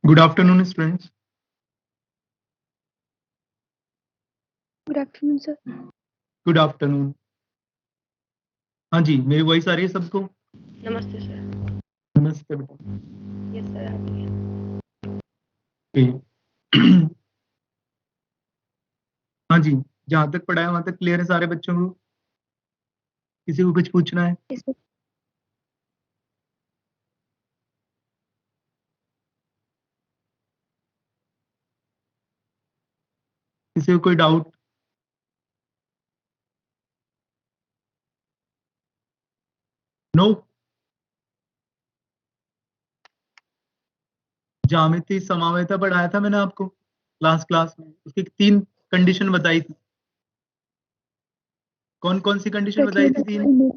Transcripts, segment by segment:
Good afternoon, students. Good afternoon sir. Good afternoon. हाँ जी, मेरी voice आ रही है सबको? नमस्ते सर। नमस्ते बेटा। यस सर, आती है। Okay. हाँ जी, जहाँ तक पढ़ा है वहाँ तक क्लियर है सारे बच्चों को? किसी को कुछ पूछना है? Yes, sir. किसी को कोई डाउट? नो? ज्यामिति समावेता पढ़ाया था मैंने आपको क्लास में। उसकी 3 कंडीशन बताई थी। कौन कौन सी कंडीशन बताई थी? 3।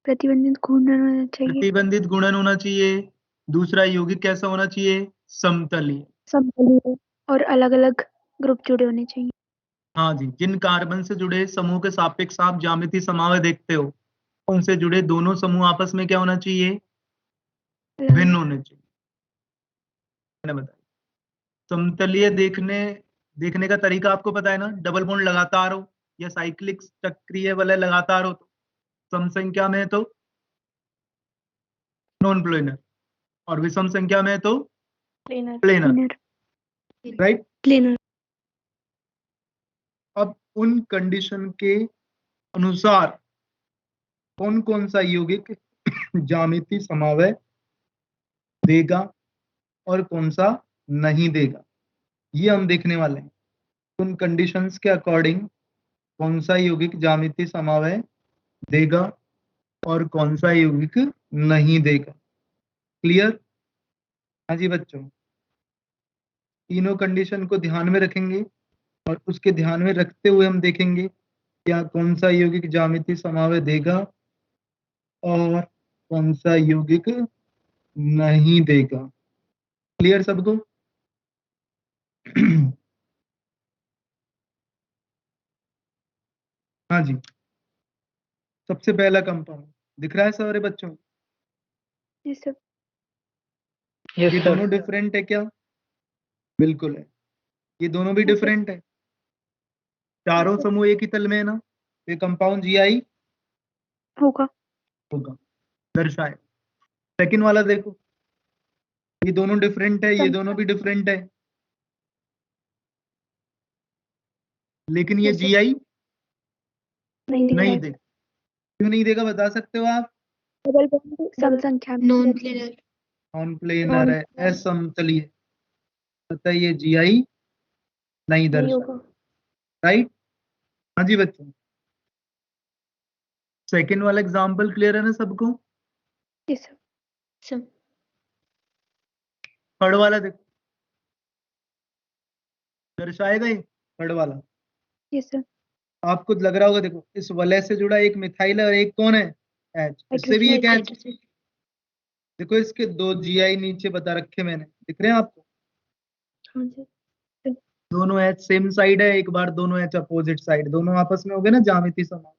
प्रतिबंधित घूर्णन होना चाहिए। प्रतिबंधित गुणन होना चाहिए। दूसरा यौगिक कैसा होना चाहिए? समतलीय। समतलीय और अलग अलग ग्रुप जुड़े होने चाहिए। हाँ जी, जिन कार्बन से जुड़े समूह के सापेक्ष आप ज्यामिति समावेश देखते हो उनसे जुड़े दोनों समूह आपस में क्या होना चाहिए? भिन्न होने चाहिए। मैंने बताया समतलीय देखने का तरीका आपको पता है ना? डबल बॉन्ड लगातार हो या साइक्लिक चक्रीय वाले लगातार हो तो सम संख्या में है तो नॉन प्लेनर और विषम संख्या में है तो प्लेनर। राइट? प्लेनर। अब उन कंडीशन के अनुसार कौन कौन सा यौगिक ज्यामिति समावय देगा और कौन सा नहीं देगा, ये हम देखने वाले हैं। उन कंडीशंस के अकॉर्डिंग कौन सा यौगिक ज्यामिति समावय देगा और कौन सा यौगिक नहीं देगा। क्लियर? हाँ जी बच्चों, तीनों कंडीशन को ध्यान में रखेंगे और उसके ध्यान में रखते हुए हम देखेंगे क्या कौन सा यौगिक ज्यामिति समावय देगा और कौन सा यौगिक नहीं देगा। क्लियर सबको? हाँ जी, सबसे पहला कंपाउंड दिख रहा है सारे बच्चों? Yes sir. ये दोनों डिफरेंट है क्या? बिल्कुल है, ये दोनों भी डिफरेंट है। चारों समूह एक ही तल में है ना? ये कंपाउंड जीआई होगा। दर्शाए। सेकंड वाला देखो, ये दोनों डिफरेंट है, ये दोनों भी डिफरेंट है, लेकिन ये जीआई नहीं देगा। क्यों नहीं देगा बता सकते हो आप? डबल बॉन्ड सम संख्या में। Non planar. नॉन प्लेनर है, असमतलीय, अतः ये जीआई नहीं दर्शाएगा। राइट? हाँ जी बच्चों, सेकंड वाला एग्जांपल क्लियर है ना सबको? Yes sir. थर्ड वाला देखो, दर्शाएगा ये थर्ड वाला? Yes sir. आपको लग रहा होगा, देखो इस वलय से जुड़ा एक मिथाइल है और एक कौन है? एच। इससे भी एक एच। देखो इसके 2 जीआई नीचे बता रखे मैंने, दिख रहे हैं आपको? हाँ जी। दोनों एच सेम साइड है, एक बार दोनों एच अपोजिट साइड, दोनों आपस में हो गए ना ज्यामिति समान,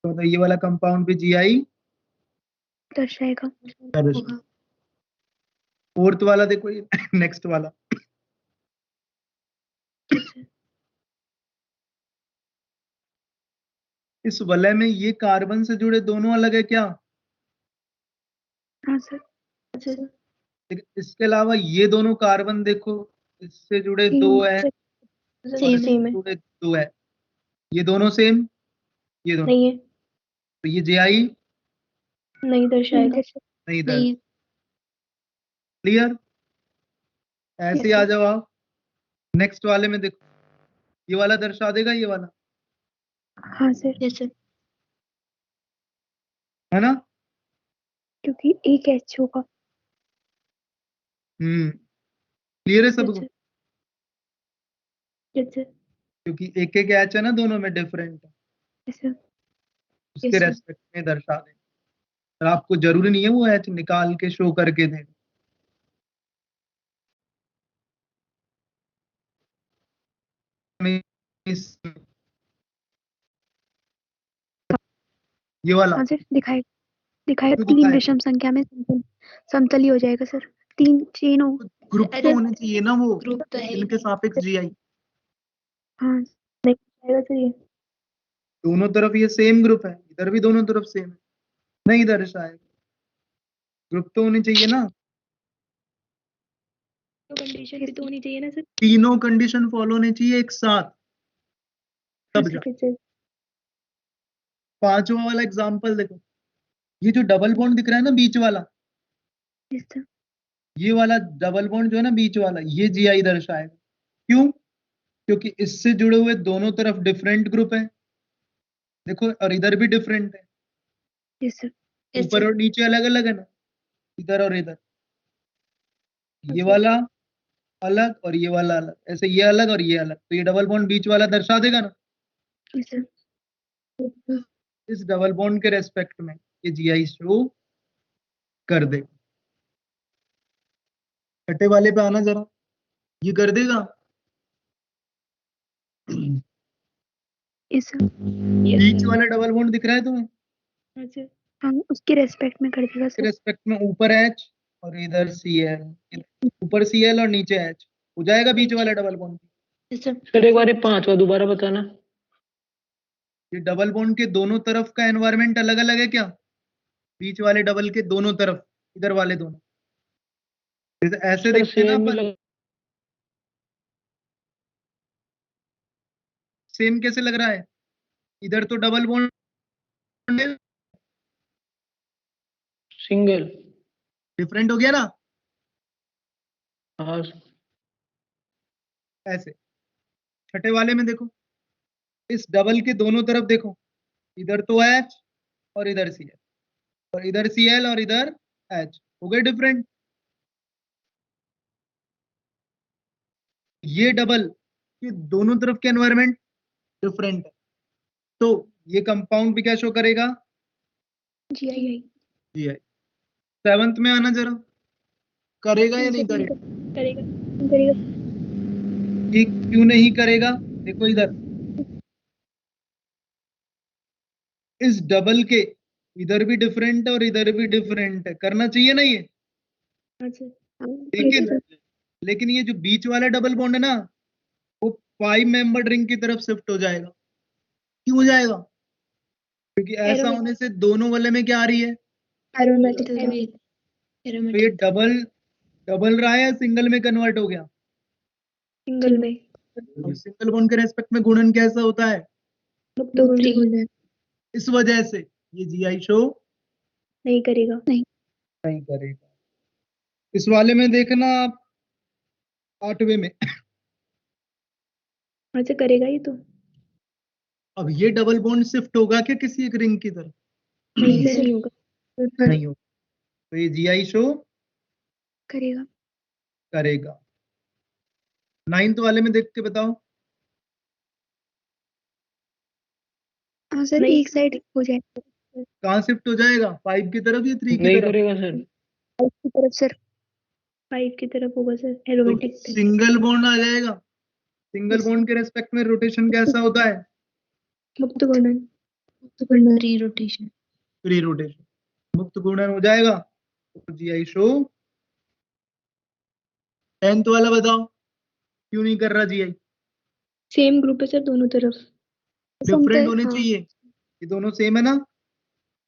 तो ये वाला कंपाउंड भी जीआई दर्शाएगा। फोर्थ वाला देखो, ये नेक्स्ट वाला, इस वलय में ये कार्बन से जुड़े दोनों अलग है क्या? हाँ सर। लेकिन इसके अलावा ये दोनों कार्बन देखो, इससे जुड़े 2 है, सेम है। जुड़े 2 है, ये दोनों सेम, ये दोनों नहीं है। तो ये जीआई नहीं दर्शाएगा। नहीं दर्शाएगा। क्लियर? ऐसे ही आ जाओ आप नेक्स्ट वाले में, देखो ये वाला दर्शा देगा, ये वाला। हाँ सर। Yes sir. है ना? क्योंकि एक एच होगा। क्लियर है सबको? Yes sir. क्योंकि एक एक एच है ना, दोनों में डिफरेंट है, यस सर। उसके रेस्पेक्ट में दर्शा दे। और आपको जरूरी नहीं है वो एच निकाल के शो करके दे। ये वाला हाँ सर, दिखाएगा। क्यों 3 दिखाएगा? विषम संख्या में समतली हो जाएगा सर। 3 चेन हो। ग्रुप तो होने चाहिए ना वो, ग्रुप तो है इनके सापेक्ष जीआई। हाँ नहीं दर्शाएगा सर ये। दोनों तरफ ये सेम ग्रुप है, इधर भी दोनों तरफ सेम है, नहीं दर्शाएगा। ग्रुप तो होनी चाहिए ना, तो कंडीशन भी तो होनी चाहिए ना सर। तीनों कंडीशन फॉलो होनी चाहिए एक साथ, तब जा। सर पांचवा वाला एग्जांपल देखो, ये जो डबल बॉन्ड दिख रहा है ना बीच वाला, यस सर। ये वाला डबल बॉन्ड जो है ना बीच वाला, ये जीआई दर्शाएगा। क्यों? क्योंकि इससे जुड़े हुए दोनों तरफ डिफरेंट ग्रुप है, देखो, और इधर भी डिफरेंट है, यस सर। ऊपर और नीचे अलग अलग है ना, इधर और इधर, ये अच्छा। वाला अलग और ये वाला अलग, ऐसे ये अलग और ये अलग, तो ये डबल बॉन्ड बीच वाला दर्शा देगा ना। Yes sir. इस डबल बॉन्ड के रेस्पेक्ट में ये जीआई शो कर देगा। छठे वाले पे आना जरा, ये कर देगा। Yes sir. बीच वाला डबल बॉन्ड दिख रहा है तुम्हें? अच्छा। हाँ उसके रेस्पेक्ट में कर देगा इसके सर। रेस्पेक्ट में ऊपर एच और इधर सीएल, ऊपर सीएल और नीचे एच हो जाएगा बीच वाला डबल बॉन्ड। सर एक बार पांचवा दोबारा बताना। ये डबल बॉन्ड के दोनों तरफ का एनवायरनमेंट अलग अलग है क्या? बीच वाले डबल के दोनों तरफ, इधर वाले दोनों, जैसे ऐसे सर देखते हैं ना सेम ही अपन, लग सेम कैसे लग रहा है? इधर तो डबल बॉन्ड है, सिंगल। डिफरेंट हो गया ना। हाँ ऐसे छठे वाले में देखो, इस डबल के दोनों तरफ देखो, इधर तो एच और इधर सी एल, और इधर सी एल और इधर एच, हो गए डिफरेंट। ये डबल के दोनों तरफ के एनवायरनमेंट डिफरेंट है, तो ये कंपाउंड भी क्या शो करेगा? जीआई। जीआई। सेवंथ में आना जरा, करेगा या नहीं करेगा? करेगा। करेगा। ये क्यों नहीं करेगा? देखो इधर, इस डबल के इधर भी डिफरेंट है और इधर भी डिफरेंट है, करना चाहिए ना ये। अच्छा। लेकिन ये जो बीच वाला डबल बॉन्ड है ना, वो 5 मेंबर रिंग की तरफ शिफ्ट हो जाएगा। क्यों हो जाएगा? क्योंकि ऐसा होने से दोनों वाले में क्या आ रही है? एरोमेटिक। तो ये डबल डबल रहा है या सिंगल में कन्वर्ट हो गया? सिंगल में। सिंगल बॉन्ड के रेस्पेक्ट में गुणन कैसा होता है? मुक्त गुण। इस वजह से ये जीआई शो नहीं करेगा। नहीं करेगा। इस वाले में देखना आप, 8वें में, अच्छा करेगा ये तो। अब ये डबल बॉन्ड शिफ्ट होगा क्या किसी एक रिंग की तरफ? नहीं होगा। नहीं होगा, तो ये जीआई शो करेगा। करेगा। 9th वाले में देख के बताओ। हाँ सर नहीं। एक साइड हो जाएगा। कहाँ शिफ्ट हो जाएगा? 5 की तरफ या 3 की नहीं तरफ? करेगा सर। की तरफ सर। 5 की तरफ होगा सर, तो एरोमेटिक। सिंगल बॉन्ड आ जाएगा। सिंगल बॉन्ड के रेस्पेक्ट में रोटेशन कैसा होता है? मुक्त गुणन। री रोटेशन। फ्री रोटेशन, मुक्त घूर्णन हो जाएगा, तो जीआई शो। 10th वाला बताओ, क्यों नहीं कर रहा जीआई? सेम ग्रुप है सर दोनों तरफ। डिफरेंट होने हाँ। चाहिए, ये दोनों सेम है ना,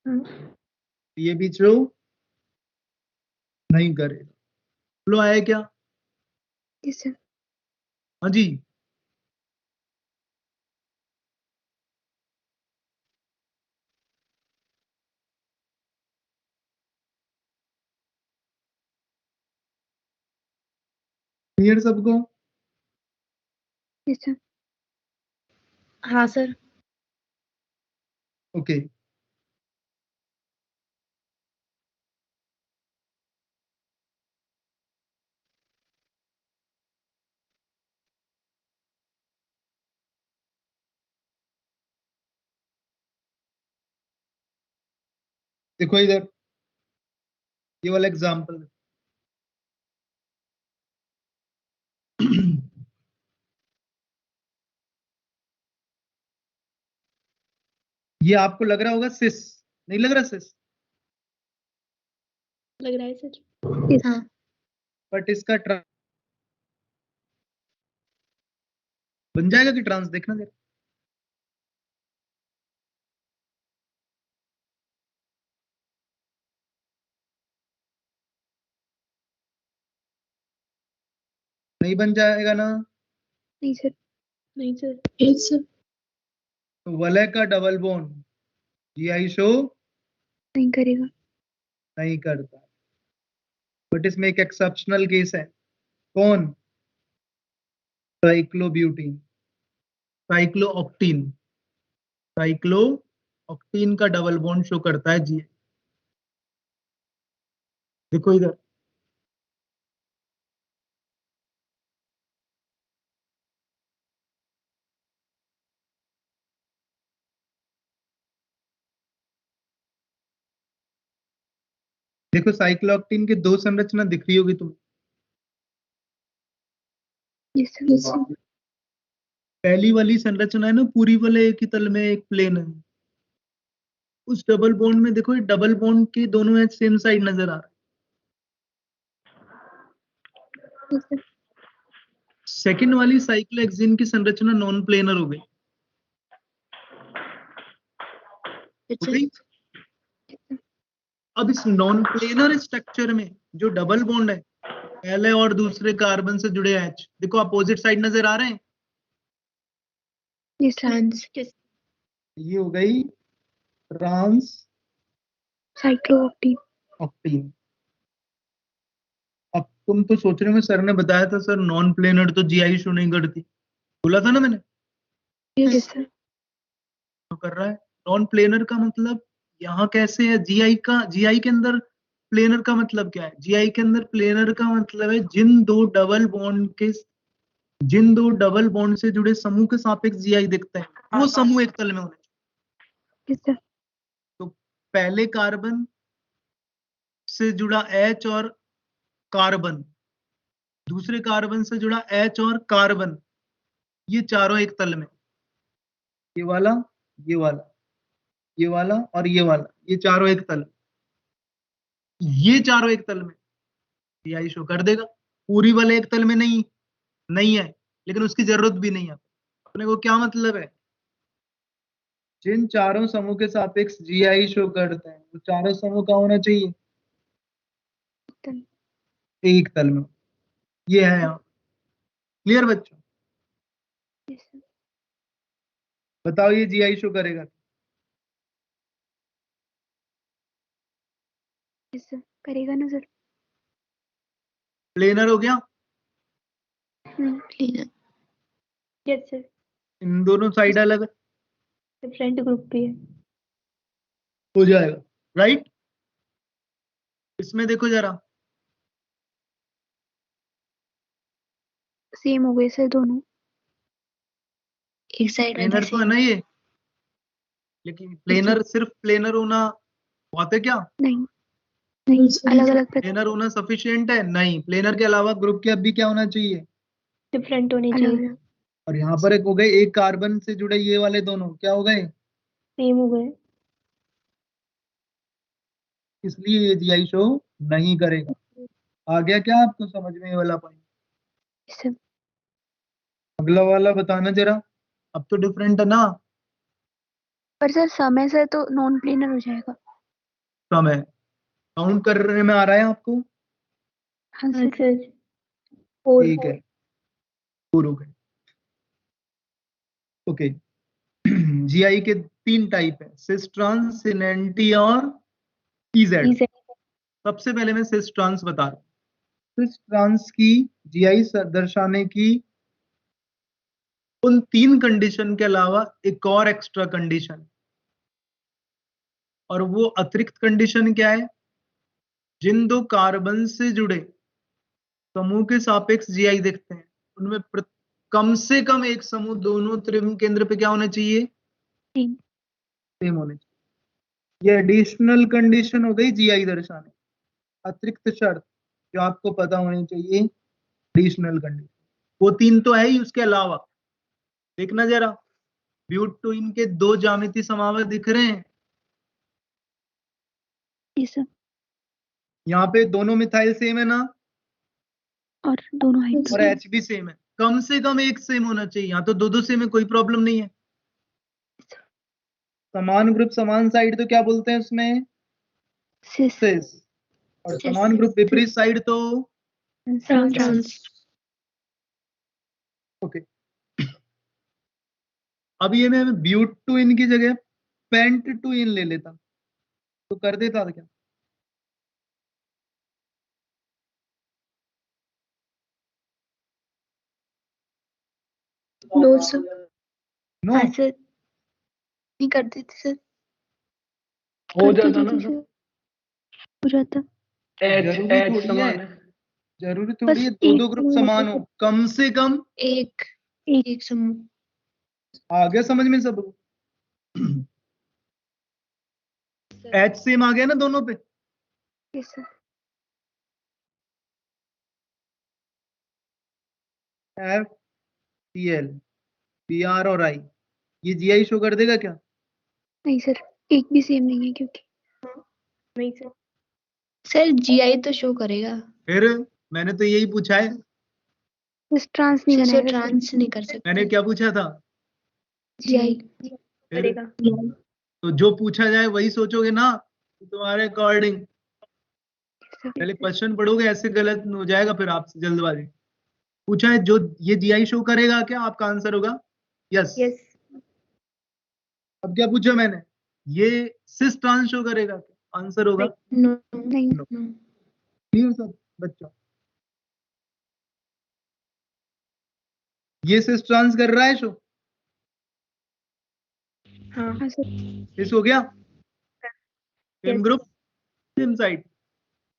हाँ। ये भी शो नहीं करेगा। फ्लो आया क्या? Yes sir. हाँ जी। क्लियर सबको? Yes sir. हाँ सर। ओके। देखो इधर, ये वाला एग्जांपल, ये आपको लग रहा होगा सिस, नहीं लग रहा सिस? लग रहा है सर। हाँ। बट इसका बन जाएगा कि ट्रांस, देखना जरा। नहीं बन जाएगा ना? नहीं सर। नहीं सर। Yes sir. तो वलय का डबल बॉन्ड जीआई शो नहीं करेगा। नहीं करता, बट इसमें एक एक्सेप्शनल केस है। कौन? साइक्लोब्यूटीन, साइक्लोऑक्टीन। साइक्लोऑक्टीन का डबल बॉन्ड शो करता है जी। देखो इधर, देखो साइक्लोऑक्टीन की दो संरचना दिख रही होगी तुम्हें। Yes sir. पहली वाली संरचना है ना, पूरी वाले एक ही तल में एक प्लेन है। उस डबल बॉन्ड में देखो, डबल बॉन्ड के दोनों एज सेम साइड नजर आ रहा है। Yes sir. सेकंड वाली साइक्लोहेक्सेन की संरचना नॉन प्लेनर हो गई। हो गई? अब इस नॉन प्लेनर स्ट्रक्चर में जो डबल बॉन्ड है, पहले और दूसरे कार्बन से जुड़े एच, देखो अपोजिट साइड नजर आ रहे हैं। Yes sir. ये हो गई ट्रांस साइक्लोऑक्टीन। ऑक्टीन। अब तुम तो सोच रहे हो, सर ने बताया था सर नॉन प्लेनर तो जीआई शो नहीं करती, बोला था ना मैंने। Yes sir. तो कर रहा है। नॉन प्लेनर का मतलब यहाँ कैसे है? जीआई का, जीआई के अंदर प्लेनर का मतलब क्या है? जीआई के अंदर प्लेनर का मतलब है जिन दो डबल बॉन्ड से जुड़े समूह के सापेक्ष जीआई दिखते हैं, वो समूह एक तल में होने चाहिए। Yes sir. तो पहले कार्बन से जुड़ा एच और कार्बन, दूसरे कार्बन से जुड़ा एच और कार्बन, ये चारों एक तल में। ये वाला, ये वाला, ये वाला और ये वाला, ये चारों एक तल, ये चारों एक तल में जीआई शो कर देगा। पूरी वाले एक तल में नहीं, नहीं है, लेकिन उसकी जरूरत भी नहीं है। अपने को क्या मतलब है? जिन चारों समूह के सापेक्ष जीआई शो करते हैं, वो चारों समूह का होना चाहिए एक तल में। ये है यहाँ। क्लियर बच्चों? Yes sir. बताओ ये जीआई शो करेगा? Yes sir. करेगा ना सर। प्लेनर हो गया। क्लीनर। Yes sir. इन दोनों साइड अलग डिफरेंट ग्रुप भी है। हो जाएगा, राइट? इसमें देखो जरा, सेम हो गए सर दोनों। एक साइड प्लेनर तो है ना ये, लेकिन प्लेनर, सिर्फ प्लेनर होना बहुत है क्या? नहीं नहीं, अलग अलग प्लेनर होना सफिशिएंट है? नहीं, प्लेनर के अलावा ग्रुप के अब भी क्या होना चाहिए? डिफरेंट होने अलग चाहिए। अलग। और यहाँ पर एक हो गए, एक कार्बन से जुड़े ये वाले दोनों क्या हो गए? सेम हो गए। इसलिए ये जीआई शो नहीं करेगा। आ गया क्या आपको समझ में ये वाला पॉइंट? Yes sir. अगला वाला बताना जरा, अब तो डिफरेंट है ना? पर सर समय से तो नॉन प्लेनर हो जाएगा। समय काउंट करने में आ रहा है आपको? हाँ हाँ सर। सर। फोर। ठीक है, पूरा हो गए। ओके। जीआई के तीन टाइप है, सिस ट्रांस, सिनेंटी और ईजेड। सबसे पहले मैं सिस ट्रांस बता रहा हूँ। सिस ट्रांस की जीआई दर्शाने की उन तीन कंडीशन के अलावा एक और एक्स्ट्रा कंडीशन, और वो अतिरिक्त कंडीशन क्या है? जिन दो कार्बन से जुड़े समूह के सापेक्ष जीआई देखते हैं, उनमें कम से कम एक समूह दोनों त्रिविम केंद्र पे क्या होना चाहिए? सेम होने चाहिए। ये एडिशनल कंडीशन हो गई जीआई दर्शाने, अतिरिक्त शर्त जो आपको पता होनी चाहिए। एडिशनल कंडीशन वो तीन तो है ही, उसके अलावा देखना जरा, ब्यूटोइन के दो ज्यामितीय समावय दिख रहे हैं। Yes sir. यहाँ पे दोनों मिथाइल सेम है ना, और दोनों हाइड्रोजन। और एच भी सेम है। कम से कम एक सेम होना चाहिए, यहाँ तो दो दो सेम है, कोई प्रॉब्लम नहीं है। समान ग्रुप समान साइड तो क्या बोलते हैं उसमें? सिस सिस। और Cis, समान ग्रुप विपरीत साइड तो ट्रांस trans, ओके। अब ये मैं ब्यूट टू इन की जगह पेंट टू इन ले लेता तो कर देता था क्या? no sir, नो, हाँ सर, नहीं कर देते सर, हो कर जाता ना देते सर। सर, हो जाता। एच जरूरी एच थोड़ी समान है, है। जरूरी बस थोड़ी है दो दो एक ग्रुप समान समान होता हो, कम से कम। एक एक एक समूह, आ गया समझ में सब? एच सेम आ गया ना दोनों पे? है sir. F C L B R और आई, ये जीआई शो कर देगा क्या? नहीं सर, एक भी सेम नहीं है क्योंकि नहीं सर, सर जीआई तो शो करेगा, फिर मैंने तो यही पूछा है, सिस ट्रांस नहीं सर बनाएगा सर। ट्रांस नहीं कर सकते, मैंने क्या पूछा था? जीआई फिर करेगा, तो जो पूछा जाए वही सोचोगे ना तुम्हारे अकॉर्डिंग। पहले क्वेश्चन पढ़ोगे, ऐसे गलत हो जाएगा फिर आपसे जल्दबाजी। पूछा है जो ये जीआई शो करेगा क्या, आपका आंसर होगा यस। यस, अब क्या पूछा मैंने? ये सिस ट्रांस शो करेगा क्या, आंसर होगा नो नहीं नो। क्लियर सब बच्चों? ये सिस ट्रांस कर रहा है शो, हाँ हाँ सर। सिस हो गया, same yes, group same side.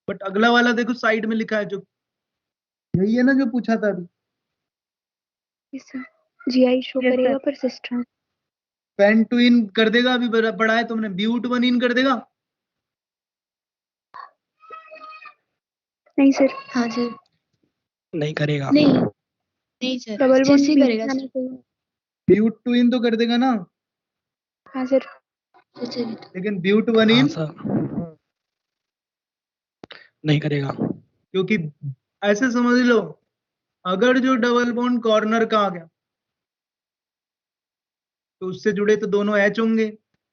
But अगला वाला देखो साइड में लिखा है जो, यही है ना जो पूछा था अभी। Yes sir, GI show Yes, करेगा sir. पर सिस ट्रांस पेन टू इन कर देगा, अभी पढ़ा है तुमने, ब्यूट वन इन कर देगा। नहीं सर। हाँ सर, नहीं करेगा। नहीं नहीं सर, डबल बॉन्ड जैसे बीच करेगा में आना सर, चाहिए। ब्यूट टू इन तो कर देगा ना, हाँ सर। जैसे लेकिन ब्यूट वन हाँ इन सर, नहीं करेगा। क्योंकि ऐसे समझ लो, अगर जो डबल बॉन्ड कॉर्नर का आ गया तो उससे जुड़े तो दोनों एच होंगे,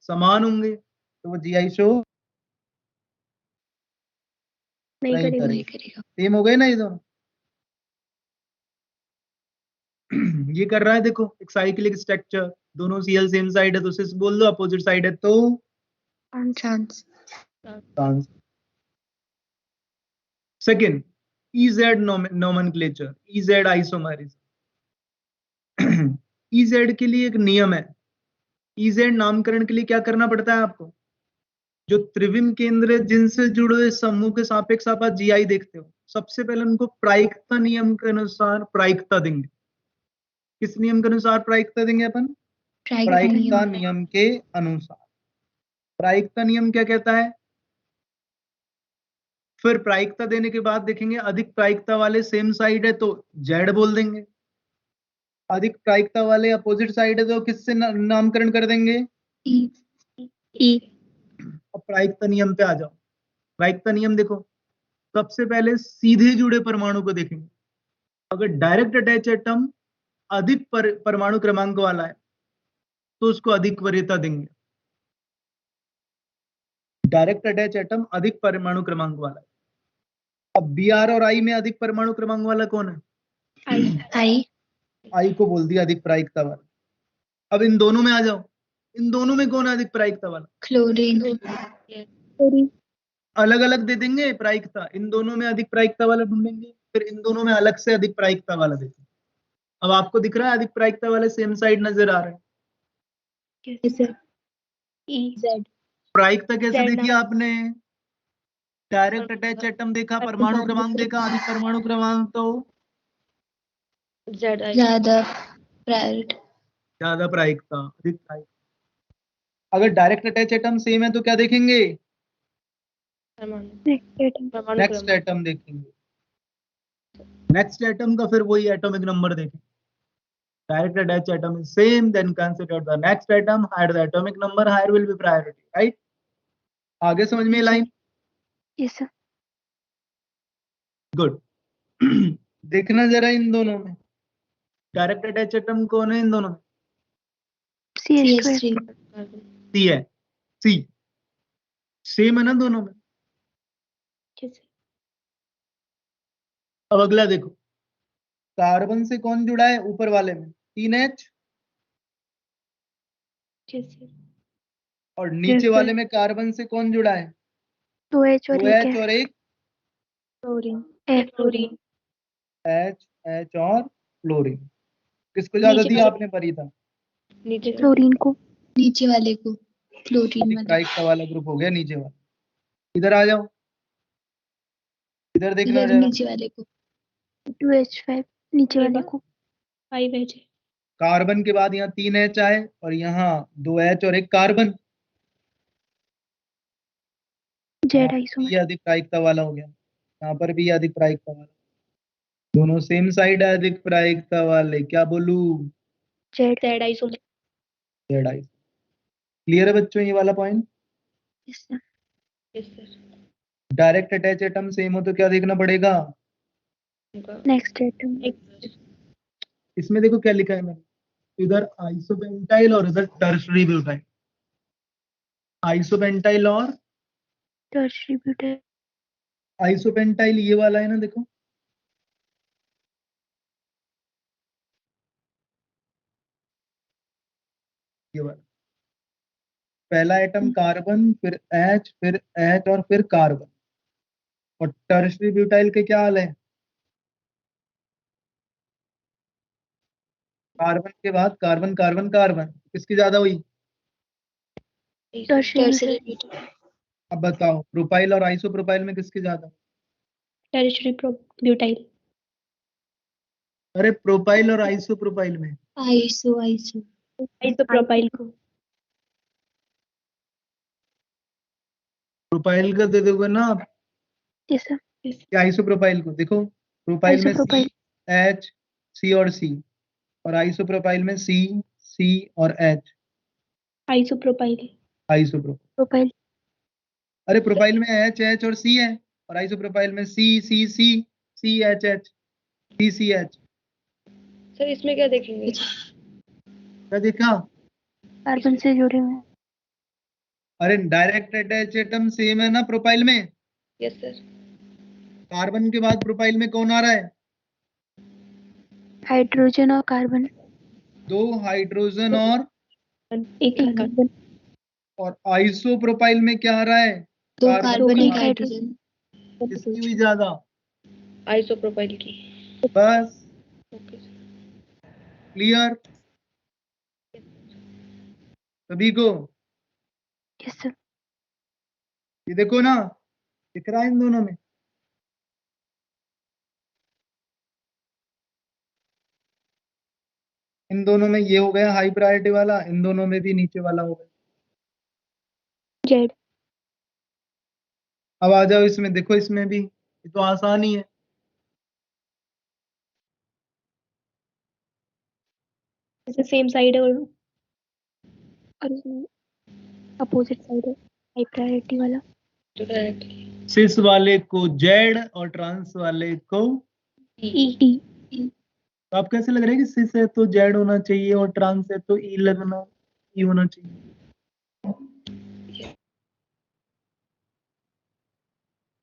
समान होंगे, तो वो जीआई शो नहीं नहीं करेगा, नहीं करेगा। करेगा, सेम हो गए ना ये दोनों? ये कर रहा है देखो, एक साइक्लिक स्ट्रक्चर, दोनों सीएल सेम साइड है तो सिस बोल दो, अपोजिट साइड है तो trans, trans. Second, E Z nomenclature, E Z isomerism. E Z के लिए एक नियम है, इजेड नामकरण के लिए क्या करना पड़ता है आपको? जो त्रिविम केंद्र जिनसे जुड़े समूह के सापेक्ष आप जीआई देखते हो, सबसे पहले उनको प्रायिकता नियम के अनुसार प्रायिकता देंगे। किस नियम के अनुसार प्रायिकता देंगे अपन? प्रायिकता नियम के अनुसार। प्रायिकता नियम क्या कहता है? फिर प्रायिकता देने के बाद देखेंगे अधिक प्रायिकता वाले सेम साइड है तो जेड बोल देंगे, अधिक प्रायिकता वाले अपोजिट साइड है तो किससे नामकरण कर देंगे? ई, अब प्रायिकता नियम पे आ जाओ। प्रायिकता नियम देखो, सबसे पहले सीधे जुड़े परमाणु को देखेंगे। अगर डायरेक्ट अटैच एटम अधिक परमाणु क्रमांक वाला है तो उसको अधिक वरीयता देंगे। डायरेक्ट अटैच एटम अधिक परमाणु क्रमांक वाला है। अब बी आर और आई में अधिक परमाणु क्रमांक वाला कौन है? आई, आई को बोल दिया अधिक प्रायिकता वाला। अब इन दोनों में आ जाओ, इन दोनों में कौन है अधिक प्रायिकता वाला? क्लोरीन, अलग अलग दे देंगे प्रायिकता, इन दोनों में अधिक प्रायिकता वाला ढूंढेंगे, फिर इन दोनों में अलग से अधिक प्रायिकता वाला देखेंगे। अब आपको दिख रहा है अधिक प्रायिकता वाले सेम साइड नजर आ रहे हैं। सर, ई जेड, प्रायिकता कैसे Z देखी नाम। आपने? डायरेक्ट अटैच एटम देखा, परमाणु क्रमांक देखा, अधिक परमाणु क्रमांक तो ज्यादा प्रायोरिटी, ज्यादा प्रायिकता, अधिक प्रायिकता। अगर डायरेक्ट अटैच एटम सेम है तो क्या देखेंगे? नेक्स्ट एटम देखेंगे। नेक्स्ट एटम का फिर वही एटॉमिक नंबर देखेंगे। Direct attach atom is same, then consider the next atom, higher the atomic number, higher will be priority, right? आगे समझ में लाइन? Yes sir. गुड। देखना जरा इन दोनों में, डायरेक्ट अटैच एटम कौन है इन दोनों में? CH2 सी है, सी सेम है ना दोनों में। अब अगला देखो, कार्बन से कौन जुड़ा है ऊपर वाले में? 3H, और नीचे Yes, वाले में कार्बन से कौन जुड़ा है? 2H और 2H एक और एक है फ्लोरीन। H, H और फ्लोरीन। किसको ज्यादा दिया आपने परी था? नीचे फ्लोरीन को। नीचे वाले को क्लोरीन वाले। प्राइक वाला ग्रुप हो गया नीचे वाला। इधर आ जाओ, इधर देखना इधर जरा। नीचे वाले को 2H5 नीचे वाले को। 5H। कार्बन के बाद यहाँ 3H आए और यहाँ 2H और एक कार्बन। Z isomer. ये अधिक प्रायिकता वाला हो गया, यहाँ पर भी अधिक प्रायिकता वाला। दोनों सेम साइड है अधिक प्रायिकता वाले। क्या बोलूं? Z isomer. Z I. Clear है बच्चों ये वाला point? Yes sir. Direct attach atom same हो तो क्या देखना पड़ेगा? Next atom. इसमें देखो क्या लिखा है मैंने, इधर आइसोपेंटाइल और इधर टर्शरी ब्यूटाइल। आइसोपेंटाइल और टर्शरी ब्यूटाइल। आइसोपेंटाइल ये वाला है ना, देखो ये वाला। पहला एटम कार्बन, फिर H, फिर H और फिर कार्बन। और टर्शरी ब्यूटाइल के क्या हाल है? कार्बन के बाद कार्बन कार्बन कार्बन, किसकी ज्यादा हुई? टर्शरी अब बताओ प्रोपाइल और आइसोप्रोपाइल में किसकी ज्यादा? Tertiary butyl. अरे प्रोपाइल और आइसोप्रोपाइल में। आइसोप्रोपाइल को। प्रोपाइल का दे दोगे ना आप यस सर। या आइसोप्रोपाइल को? देखो प्रोपाइल में आइसोप्रोपाइल। H, C और C, और आइसोप्रोपाइल में C और H। आइसोप्रोपाइल। आइसोप्रोपाइल। प्रोपाइल। अरे प्रोपाइल में H और C है, और आइसोप्रोपाइल में CH CCH। सर इसमें क्या देखेंगे? क्या देखा? कार्बन से जुड़े हुए हैं। अरे डायरेक्ट अटैच एटम सेम है ना प्रोपाइल में। Yes sir. कार्बन के बाद प्रोपाइल में कौन आ रहा है? हाइड्रोजन और कार्बन। 2 हाइड्रोजन और एक कार्बन। और आइसोप्रोपाइल में क्या आ रहा है? दो कार्बन कार्बन के एक बाद हाइड्रोजन। किसकी हुई ज्यादा? आइसोप्रोपाइल की। बस ओके सर। क्लियर सभी को? Yes sir. ये देखो ना, दिख रहा है इन दोनों में? इन दोनों में ये हो गया हाई प्रायोरिटी वाला, इन दोनों में भी नीचे वाला हो गया। जेड। अब आ जाओ इसमें, देखो इसमें भी ये तो आसान ही है। जैसे सेम साइड है और और अपोजिट साइड है हाई प्रायोरिटी वाला। तो डायरेक्टली सिस वाले को जेड और ट्रांस वाले को ई। तो आप कैसे लग रहा है कि सिस है तो जेड होना चाहिए और ट्रांस है तो ई लगना ई होना चाहिए?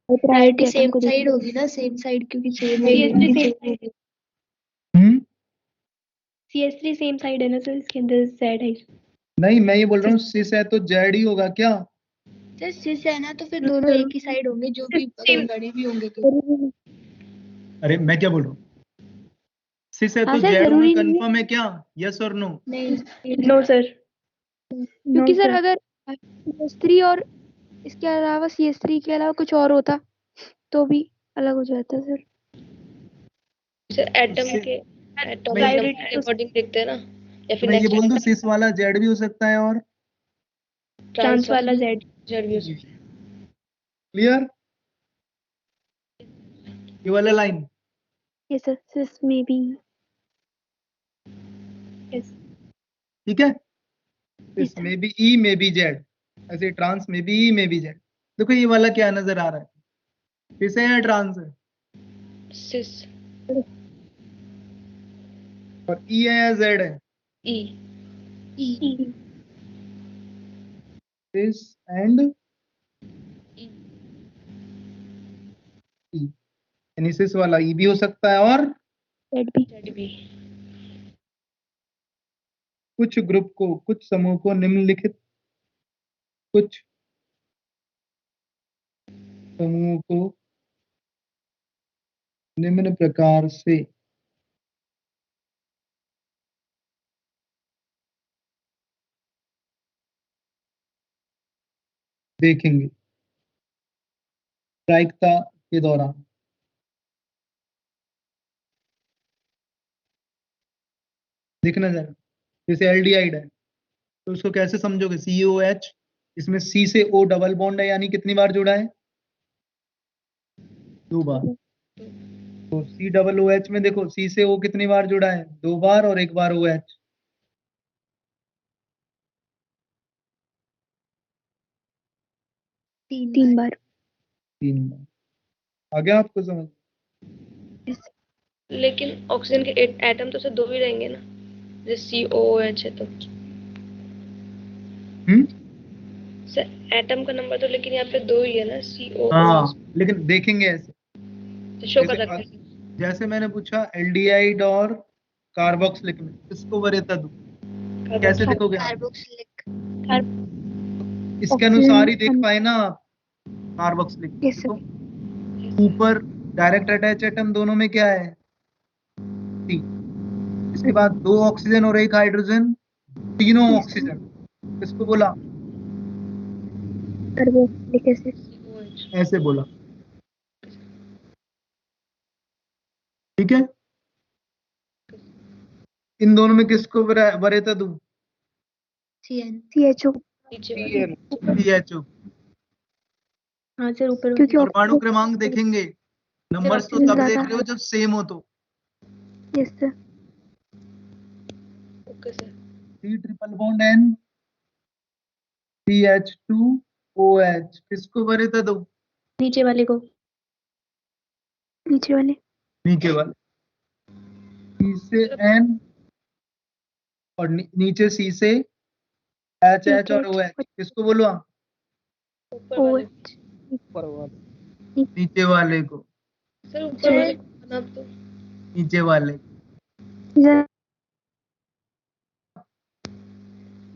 प्रायोरिटी सेम साइड होगी ना, सेम साइड क्योंकि सेम है। हम्म, CH3 सेम साइड है ना सर, इसके अंदर जेड है। नहीं मैं ये बोल रहा हूँ सिस है तो जेड ही होगा क्या? सर सिस है ना, तो फिर दोनों एक ही साइड होंगे, जो भी अगर बड़े भी होंगे तो। अरे मैं क्या बोल रहा हूँ, सिस है हाँ तो सर, जेड होना जरूरी नहीं है। कंफर्म है क्या? यस और नो? नहीं नो सर। क्योंकि सर अगर CH3 और इसके अलावा CH3 के अलावा कुछ और होता तो भी अलग हो जाता सर। सर एटम के एटॉमिक मैं नंबर के अकॉर्डिंग देखते हैं ना, या फिर ये बोल दो नेक्स्ट सिस वाला जेड भी हो सकता है और ट्रांस वाला जेड जेड भी हो सकता क्लियर ये वाला लाइन? Yes sir. सिस में भी। है। यस ठीक है, Yes, सिस में भी ई में भी जेड, ऐसे ट्रांस में भी ई में भी जेड। देखो ये वाला क्या नजर आ रहा है, सिस है या ट्रांस है? सिस। और ई है या जेड है? ई ई दिस एंड ई ई, यानी सिस वाला ई भी हो सकता है और जेड बी। Z B. कुछ ग्रुप को, कुछ समूह को निम्नलिखित, कुछ समूह को निम्न प्रकार से देखेंगे प्रायिकता के दौरान। देखना जरा, जैसे एल्डिहाइड है तो उसको कैसे समझोगे? COH, इसमें C से O डबल बॉन्ड है, यानी कितनी बार जुड़ा है? 2 बार। तो C डबल OH में देखो, C से O कितनी बार जुड़ा है? 2 बार, और 1 बार OH। तीन बार। 3 बार। आ गया आपको समझ? लेकिन ऑक्सीजन के एटम तो सिर्फ 2 ही रहेंगे ना, जैसे COOH है तो एटम का नंबर तो लेकिन यहाँ पे 2 ही है ना, COOH। हाँ, लेकिन देखेंगे ऐसे, तो शो कर रखा है। जैसे मैंने पूछा एल्डिहाइड और कार्बोक्सिलिक में किसको वरीयता दूं, कैसे देखोगे आप? कार्बोक्सिलिक। इसके अनुसार ही देख पाए ना आप। Carboxylic Yes, sir. देखो, ऊपर डायरेक्ट अटैच एटम दोनों में क्या है? C। इसके बाद 2 ऑक्सीजन और 1 हाइड्रोजन, तीनों Yes, ऑक्सीजन, किसको बोला? Carboxylic acid. COOH। ऐसे बोला। ठीक है, इन दोनों में किसको वरीयता दूं? CN। CHO। नीचे वाले CHO। हाँ सर, ऊपर क्योंकि परमाणु क्रमांक देखेंगे, नंबर्स तो तब देख रहे हो जब सेम हो तो। Yes sir. Okay sir. C triple bond N, CH2OH, किसको वरीयता दो? नीचे वाले को। नीचे वाले। नीचे वाले। C से N और नीचे C से HH और OH, किसको बोलो? ऊपर वाले OH। नीचे वाले को। सर, ऊपर वाले को नाप दो। नीचे वाले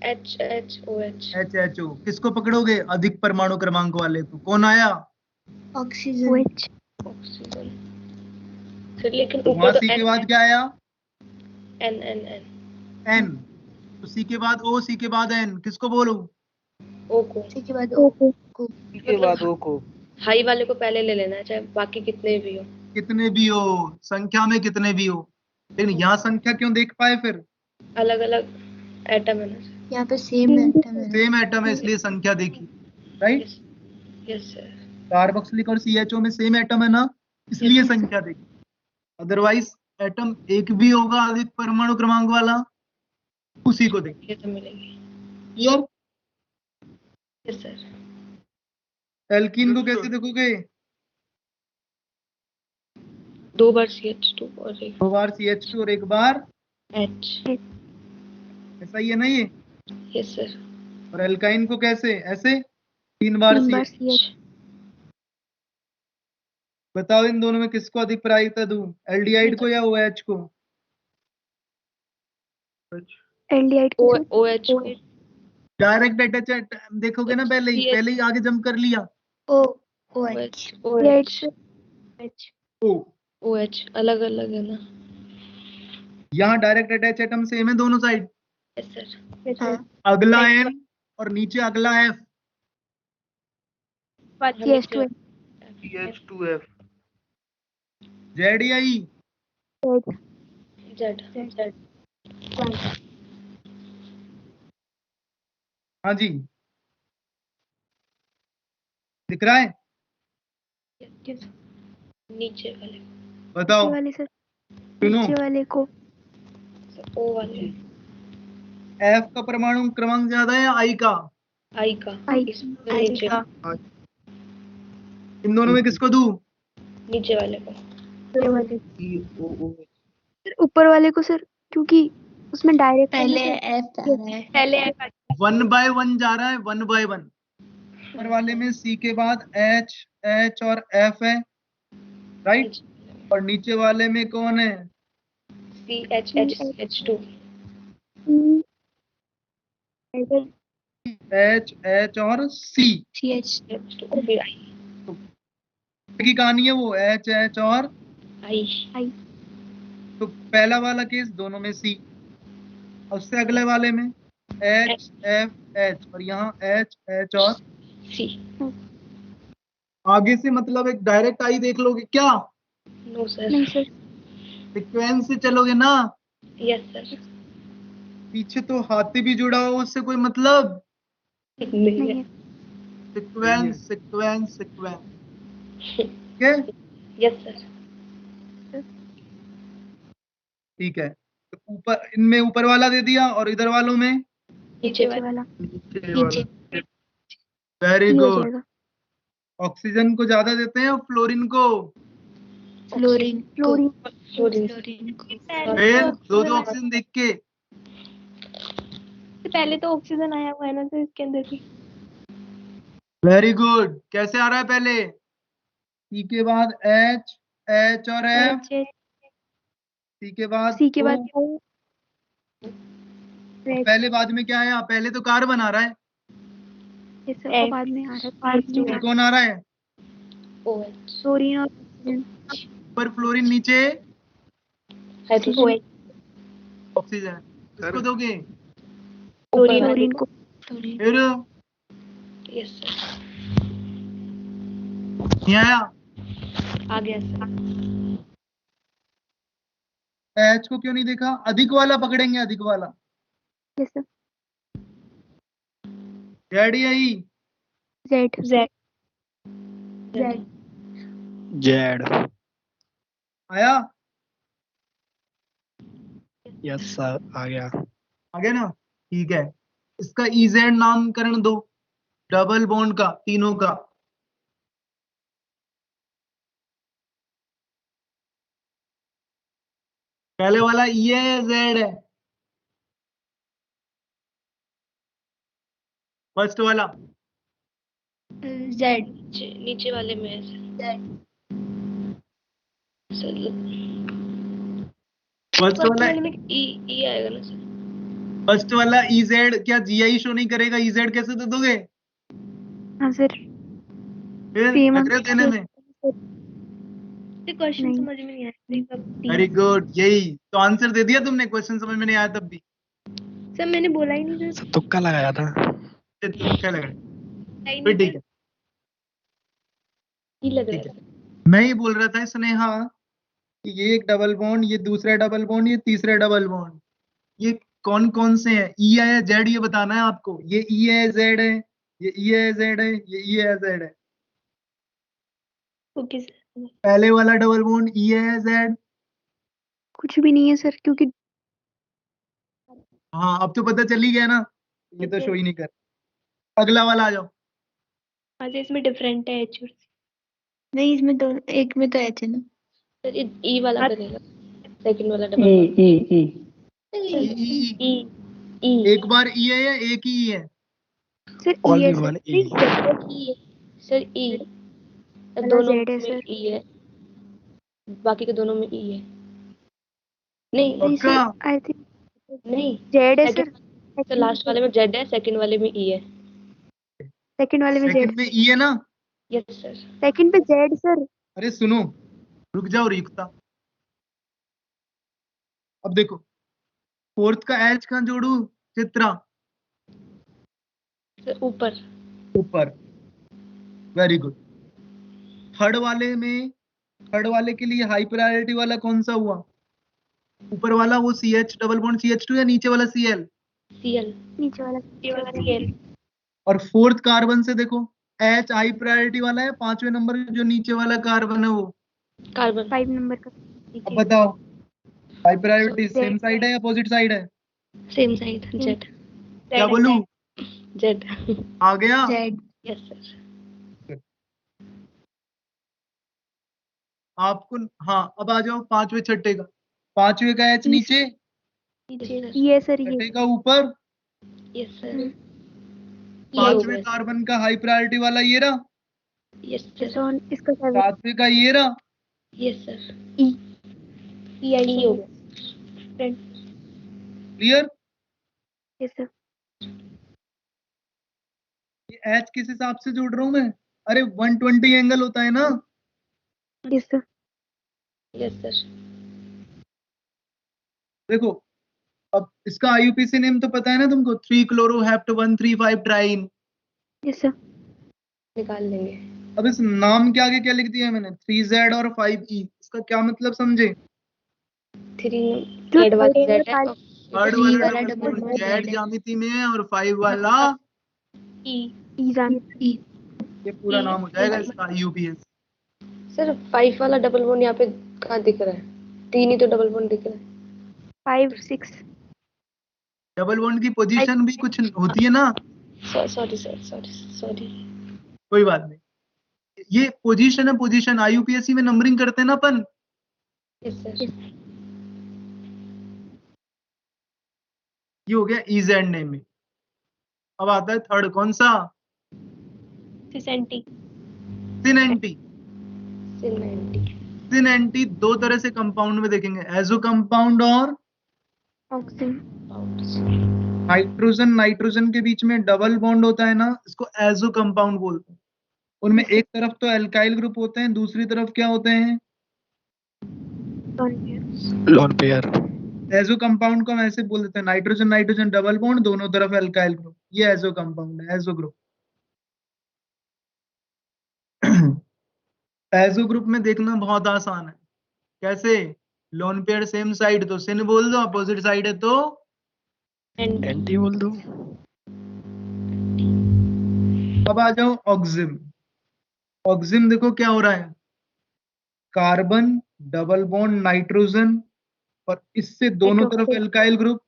HHOH। HHO, किसको पकड़ोगे? अधिक परमाणु क्रमांक वाले को। कौन आया? ऑक्सीजन। OH। ऑक्सीजन। सर लेकिन वहां ऊपर तो C के बाद क्या आया? N N N N। तो C के बाद O, C के बाद N, किसको बोलो? O को। सी के बाद O ओ को। के बाद ओ को। हाई वाले को पहले ले लेना है, चाहे बाकी कितने भी हो। कितने भी हो, संख्या में कितने भी हो, लेकिन यहाँ संख्या क्यों देख पाए फिर? अलग अलग एटम है ना सर। यहाँ पे सेम एटम है। सेम एटम है इसलिए संख्या देखी, राइट? Yes sir. कार्बोक्सिलिक और CHO में सेम एटम है ना, इसलिए संख्या देखी। अदरवाइज एटम एक भी होगा अधिक परमाणु क्रमांक वाला, उसी को देखें। ये तो मिलेंगे। क्लियर? Yes sir. एल्कीन को कैसे देखोगे? 2 बार CH2 और 2 बार CH2 और 1 बार H। ऐसा ही है ना ये? Yes sir. और एल्काइन को कैसे? ऐसे 3 बार CH। बताओ इन दोनों में किसको अधिक प्रायिकता दूं, एल्डिहाइड को या OH को? एल्डिहाइड को सर। OH को। डायरेक्ट अटैच देखोगे ना, पहले ही आगे जंप कर लिया। ओ OH। OH। ओ, OH अलग अलग है ना। यहाँ डायरेक्ट अटैच एटम सेम है दोनों साइड। Yes sir. यस हाँ। सर। अगला N और नीचे अगला F। CH2। CH2F। Z या E? Z। हाँ जी, दिख रहा है? नीचे वाले बताओ, वाले सर। सुनो। नीचे वाले को। O वाले। F का परमाणु क्रमांक ज्यादा है I का? I का। I। नीचे। इन दोनों में किसको दूं? नीचे वाले को। ऊपर वाले को सर। क्योंकि उसमें डायरेक्ट पहले एफ आ रहा है। पहले F 1 by 1 जा रहा है, 1 by 1। ऊपर वाले में C के बाद H और F है, राइट। और नीचे वाले में कौन है? CH2 H और C CH2 फिर I की कहानी है वो, H और I तो पहला वाला केस दोनों में C, और उससे अगले वाले में H F H, और यहाँ H और C आगे से मतलब एक डायरेक्ट आई देख लोगे क्या? नो सर नहीं सर, सीक्वेंस से चलोगे ना? यस सर पीछे तो हाथी भी जुड़ा हो, उससे कोई मतलब? नहीं नहीं है है। सीक्वेंस सीक्वेंस सीक्वेंस, ठीक है? यस सर ठीक है, तो ऊपर इनमें ऊपर वाला दे दिया और इधर वालों में नीचे नीचे वाला वाला वेरी ये हो गुड। जाएगा। ऑक्सीजन को ज्यादा देते हैं फ्लोरीन को? फ्लोरीन फ्लोरीन फ्लोरीन को फिर दो ऑक्सीजन देख के पहले तो ऑक्सीजन आया हुआ है ना सर इसके अंदर भी वेरी गुड। कैसे आ रहा है? पहले सी के बाद H और F, सी के बाद सी के O, बाद और पहले बाद में क्या आया? पहले तो कार्बन आ रहा है, ये सब बाद में आ रहा है। फिर कौन आ रहा है? OH फ्लोरीन और ऑक्सीजन। ऊपर फ्लोरीन, नीचे हाइड्रोजन ऑक्सीजन। किसको दोगे? फ्लोरीन को फ्लोरीन फिर यस सर नहीं आया? आ गया सर H को क्यों नहीं देखा? अधिक वाला पकड़ेंगे, अधिक वाला। ये सब जेड या ई? जेड जेड जेड आया? यस सर आ गया। आ गया ना? ठीक है, इसका इजेड नामकरण दो, डबल बॉन्ड का, तीनों का। पहले वाला ई है या जेड है? फर्स्ट वाला जेड नीचे वाले में है सर फर्स्ट वाला वाले में ई आएगा ना सर फर्स्ट वाला इजेड क्या जीआई शो नहीं करेगा? इजेड कैसे दे दोगे? हाँ सर, फिर सेम लग रहे हो देने में? क्वेश्चन नहीं। समझ में नहीं आया वेरी गुड, यही तो आंसर दे दिया तुमने। क्वेश्चन समझ में नहीं आया तब भी सर मैंने बोला ही नहीं सर तुक्का लगाया था। तुक्का लगा। सर फिर ठीक है, ही लग ठीक रहा है। है मैं ही बोल रहा था स्नेहा कि ये एक डबल बॉन्ड, ये दूसरा डबल बॉन्ड, ये तीसरा डबल बॉन्ड, ये कौन कौन से हैं? ई है या जेड, ये बताना है आपको। ये ई है जेड है, ये ई है जेड है, ये ई है जेड है। ओके सर पहले वाला डबल बॉन्ड ई है जेड? कुछ भी नहीं है सर, क्योंकि हाँ, अब तो पता चल ही गया ना, ये तो शो ही नहीं कर। अगला वाला आ जाओ। हाँ सर इसमें डिफरेंट है एच नहीं, इसमें तो एक में तो एच है ना। सर ई वाला करेगा सेकंड वाला ई डबल ई ई ई ई एक बार ई है या एक ही ई है? सर ई ओनली है सर, वन ई। सर ई वाला दोनों जेड है में सर। ई है बाकी के दोनों में ई है नहीं नहीं पक्का? सर, आई थिंक नहीं जेड है सर। तो लास्ट वाले में जेड है सेकंड वाले में ई है सेकंड वाले में जेड, सेकंड में ई है ना? यस सर सेकंड पे जेड सर। अरे सुनो, रुक जाओ रिक्ता। अब देखो, फोर्थ का एच कहाँ जोड़ू? चित्रा सर ऊपर ऊपर। Very good. थर्ड वाले के लिए हाई प्रायोरिटी वाला कौन सा हुआ? ऊपर वाला वो C H double bond CH2 या नीचे वाला Cl? सीएल नीचे वाला सीएल और फोर्थ कार्बन से देखो, H हाई प्रायोरिटी वाला है, 5वें नंबर जो नीचे वाला कार्बन है वो। कार्बन 5 नंबर का। अब बताओ, हाई प्रायोरिटी सेम साइड है या अपोजिट साइड है? सेम साइड जेड क्या बोलूं? जेड आ गया? जेड यस सर आपको हाँ, अब आ जाओ 5वें छठे का। 5वें का H नीचे, ये सर ये बैठेगा ऊपर। Yes sir. पांचवें कार्बन का हाई प्रायोरिटी वाला ये रहा। Yes sir. इसका 7 सातवें का ये रहा। Yes sir. ई ई हो गया। क्लियर? यस सर ये एच किस हिसाब से जोड़ रहा हूं मैं? अरे 120 एंगल होता है ना। Yes sir yes sir. देखो अब इसका आईयूपीसी नेम तो पता है ना तुमको, 3 क्लोरोहेप्ट 135 ट्राइन। यस सर निकाल लेंगे। अब इस नाम के आगे क्या लिख दिया है मैंने? 3Z और 5E। इसका क्या मतलब समझे? 3 जेड वाला जेड है और थर्ड E वाला वाला double double bond bond Z Z है। ज्यामिति में है और 5 वाला ई जान E ये पूरा नाम हो जाएगा इसका आईयूपीएस। सर 5 वाला डबल बॉन्ड यहाँ पे कहाँ दिख रहा है? 3 ही तो डबल बॉन्ड दिख रहा है। 5 6 डबल बॉन्ड की पोजीशन भी कुछ होती है ना। Sorry sir, sorry. कोई बात नहीं, ये पोजीशन है। पोजीशन आईयूपीएससी में नंबरिंग करते हैं ना अपन। Yes sir. ये हो गया इजेड नेम में। अब आता है थर्ड, कौन सा? सिसेंटी सिनेंटी। सिनेंटी। सिनेंटी दो तरह से कंपाउंड में देखेंगे, एजो कंपाउंड और ऑक्सीजन नाइट्रोजन। नाइट्रोजन के बीच में डबल बॉन्ड होता है ना, इसको एजो कंपाउंड बोलते हैं। उनमें एक तरफ तो एल्काइल ग्रुप होते हैं, दूसरी तरफ क्या होते हैं? Lone pair. एजो कंपाउंड को हम ऐसे बोल देते हैं, नाइट्रोजन नाइट्रोजन डबल बॉन्ड, दोनों तरफ एल्काइल ग्रुप, ये एजो कंपाउंड है, एजो ग्रुप। एजो ग्रुप में देखना बहुत आसान है। कैसे? लोन पेयर सेम साइड तो सिन बोल दो, अपोजिट साइड है तो एंटी बोल दो। अब आ जाओ ऑक्सिम। ऑक्सिम देखो क्या हो रहा है, कार्बन डबल बॉन्ड नाइट्रोजन और इससे दोनों तरफ एल्काइल ग्रुप,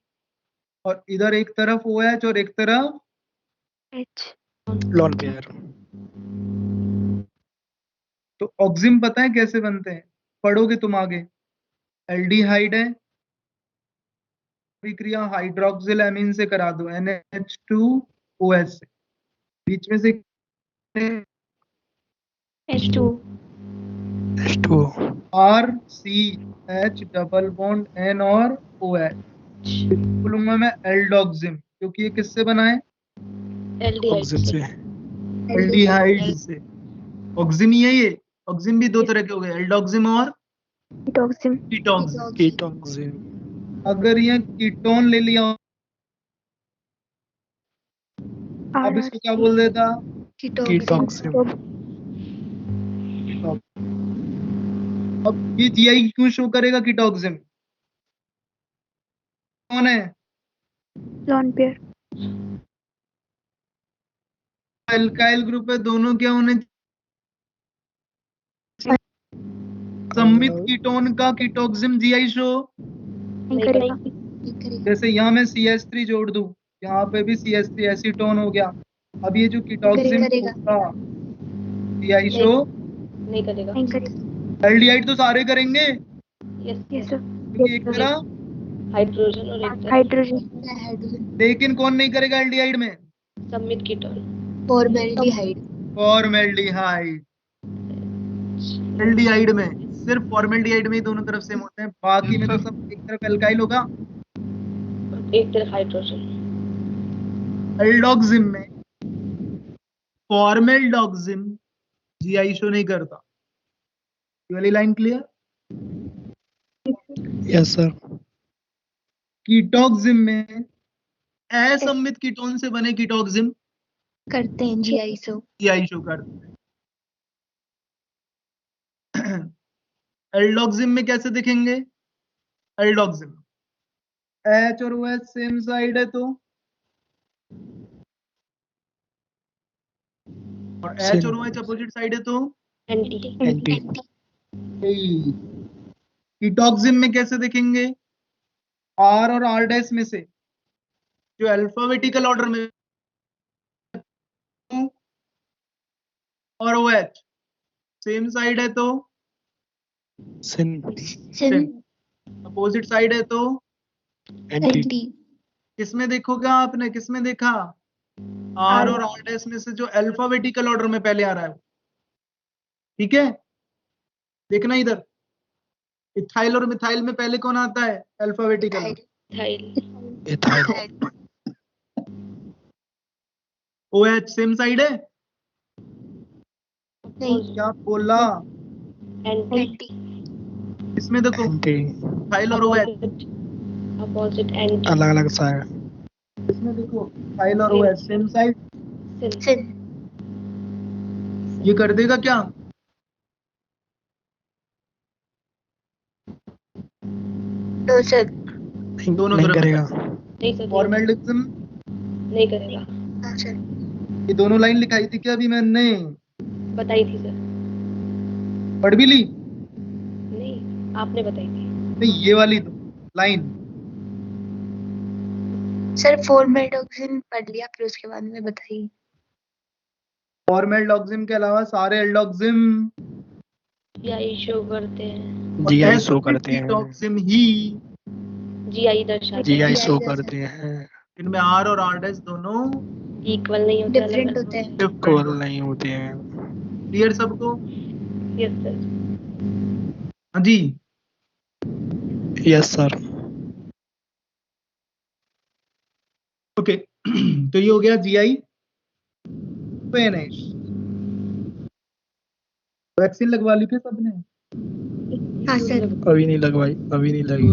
और इधर एक तरफ OH और एक तरफ एच लोन पेयर। तो ऑक्सिम पता है कैसे बनते हैं? पढ़ोगे तुम आगे। एल्डिहाइड है, क्रिया हाइड्रोक्सिल एमीन से करा दो, NH2OH से, बीच में से H2 H2O। RCH double bond N और OH। बोलूंगा मैं एल्डोक्सिम, क्योंकि ये किससे बना है? ऑक्सीजन से। एल्डिहाइड से। ऑक्सिम ही है ये। ऑक्सिम भी दो तरह के हो गए, एल्डोक्सिम और कीटोक्सिम कीटोक्सिम। कीटोक्सिन। अगर ये कीटोन ले लिया, अब इसको क्या बोल देता? कीटोक्सिन। अब ये जीआई क्यों शो करेगा कीटोक्सिम? कौन है? लोन पेयर एल्काइल ग्रुप है, दोनों क्या होने? सम्मित कीटोन का कीटोक्सिम जीआई शो नहीं करेगा जैसे यहाँ मैं CH3 जोड़ दूं, यहाँ पे भी CH3 एसीटोन हो गया। अब ये जो कीटोक्सिम होगा जीआई शो नहीं करेगा। नहीं करेगा एल्डिहाइड तो सारे करेंगे, यस सर क्योंकि एक तरह, हाइड्रोजन और एक तरफ हाइड्रोजन लेकिन कौन नहीं करेगा एल्डिहाइड में? सम्मित कीटोन। फॉर्मेल्डिहाइड। फॉर्मेल्डिहाइड। एल्डिहाइड में सिर्फ फॉर्मेल्डिहाइड में ही दोनों तरफ सेम होते हैं, बाकी में तो सब एक तरफ एल्काइल होगा। एक तरफ हाइड्रोजन। एल्डोक्सिम में फॉर्मेल्डोक्सिम जीआई शो नहीं करता। ये वाली line clear? Yes sir. Ketoxime में असम्मित कीटोन से बने कीटोक्सिम करते हैं जीआई शो। जीआई शो करते हैं। एल्डोक्सिम में कैसे दिखेंगे? एल्डोक्सिम H और OH सेम साइड है तो, और H और OH अपोजिट साइड है तो एंटी। एंटी। कीटोक्सिम में कैसे दिखेंगे? R और R डैश में से जो अल्फाबेटिकल ऑर्डर में, और OH सेम साइड है तो सिन। अपोजिट साइड है तो एंटी किसमें देखोगे आपने, किसमें देखा? आर और आर डैश में से जो अल्फाबेटिकल ऑर्डर में पहले आ रहा है, ठीक है। देखना इधर, इथाइल और मिथाइल में पहले कौन आता है alphabetical? Ethyl OH same side है? नहीं, क्या बोला? एंटी। इसमें देखो एंटी इथाइल और OH, अपोजिट एंटी। अलग अलग साइड। इसमें देखो इथाइल और OH सेम साइड। सिन। ये कर देगा क्या? तो सर नहीं, दोनों नहीं तरफ करेगा। नहीं सर, फॉर्मेलिज्म नहीं करेगा। हाँ सर, ये दोनों लाइन लिखाई थी क्या अभी मैंने? बताई थी सर। पढ़ भी ली? नहीं, आपने बताई थी। नहीं, ये वाली तो लाइन। सर फॉर्मेल्डोक्सिन पढ़ लिया, फिर उसके बाद में बताइए। फॉर्मेल्डोक्सिम के अलावा सारे एल्डोक्सिम जीआई शो करते हैं। जीआई शो करते हैं। टॉक्सिम ही जीआई दर्शाते जीआई हैं। शो करते हैं। इनमें आर और आर डैश दोनों इक्वल नहीं होते, डिफरेंट होते हैं। इक्वल नहीं होते हैं। क्लियर सबको? Yes sir. हाँ जी। Yes sir. ओके तो ये हो गया जीआई पेनेश। वैक्सीन लगवा ली क्या सबने? हाँ सर, अभी नहीं लगवाई, अभी नहीं लगी।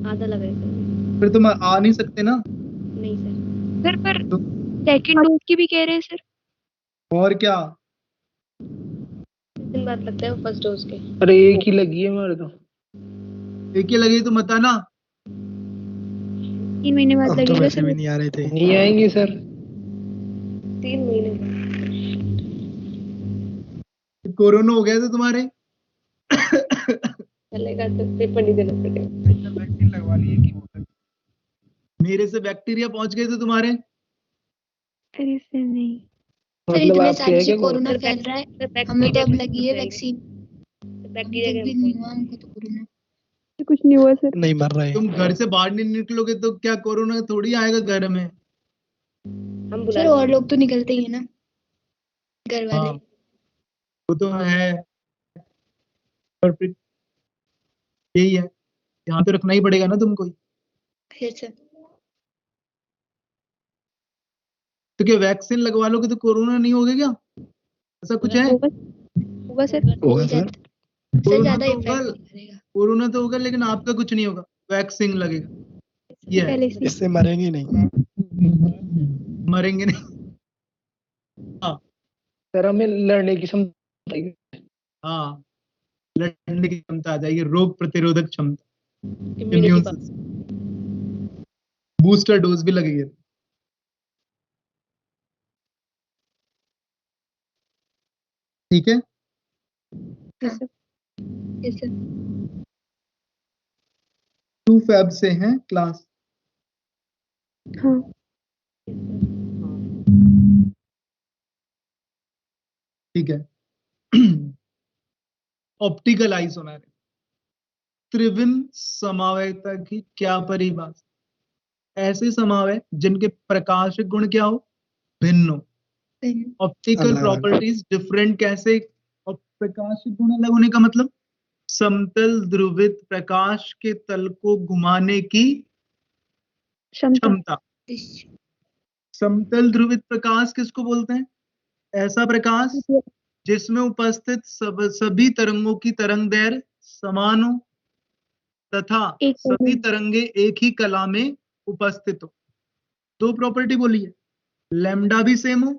आधा लगाए सर। फिर तुम आ नहीं सकते ना। नहीं सर। सर पर सेकंड डोज की भी कह रहे हैं सर। और क्या? दिन बाद लगता है वो फर्स्ट डोज के। अरे एक ही लगी है हमारे तो। एक ही लगी तो मत आना। 3 महीने बाद हम तो लगेगा वैसे सर। भी नहीं आ रहे थे। नहीं आएंगे सर। 3 महीने बाद। कोरोना हो गया था तुम्हारे? चलेगा तो पेपर नहीं देना पड़ेगा। वैक्सीन लगवा ली है कि बोल? मेरे से बैक्टीरिया पहुंच गए थे तुम्हारे? अरे सर नहीं। सर मतलब इतने आपके सालों है से क्या कोरोना सर, फैल रहा है, बैक्टीरिया हमें तो अब के लगी है रहेगी। वैक्सीन। अभी बैक्टीरिया तक भी नहीं हुआ हमको तो कोरोना। कुछ नहीं हुआ सर। नहीं मर रहे। तुम घर से बाहर नहीं निकलोगे तो क्या कोरोना थोड़ी आएगा घर में? हम बुला सर और लोग तो निकलते ही है ना, घर वाले। हाँ वो तो है, पर फिर यही है, यहाँ तो रखना ही पड़ेगा ना तुमको। फिर सर तो क्या वैक्सीन लगवा लोगे तो कोरोना नहीं होगा क्या? ऐसा कुछ है? होगा सर। होगा सर। सर कोरोना ज्यादा तो इफेक्ट होगा, नहीं करेगा। कोरोना तो होगा लेकिन आपका कुछ नहीं होगा, वैक्सीन लगेगा। ये है, पहले से इससे मरेंगे नहीं। मरेंगे नहीं। हाँ सर हमें लड़ने की क्षमता है। हाँ, लड़ने की क्षमता आ जाएगी, रोग प्रतिरोधक क्षमता, immunity immune power. System, booster dose भी लगेगी। ठीक है। Yes sir. Yes sir. 2 Feb से हैं क्लास। हाँ ठीक है। ऑप्टिकल आई सोनार, त्रिविम समवायता की क्या परिभाषा? ऐसे समवाय जिनके प्रकाशिक गुण क्या हो? भिन्न हो। ऑप्टिकल अलग अलग। प्रॉपर्टीज डिफरेंट कैसे? और प्रकाशिक गुण अलग होने का मतलब समतल ध्रुवित प्रकाश के तल को घुमाने की क्षमता। क्षमता। समतल ध्रुवित प्रकाश किसको बोलते हैं? ऐसा प्रकाश जिसमें उपस्थित सभी तरंगों की तरंग दैर्घ्य समान हो तथा एक सभी तरंगे एक ही कला में उपस्थित हो। 2 प्रॉपर्टी बोली है, लैम्डा भी सेम हो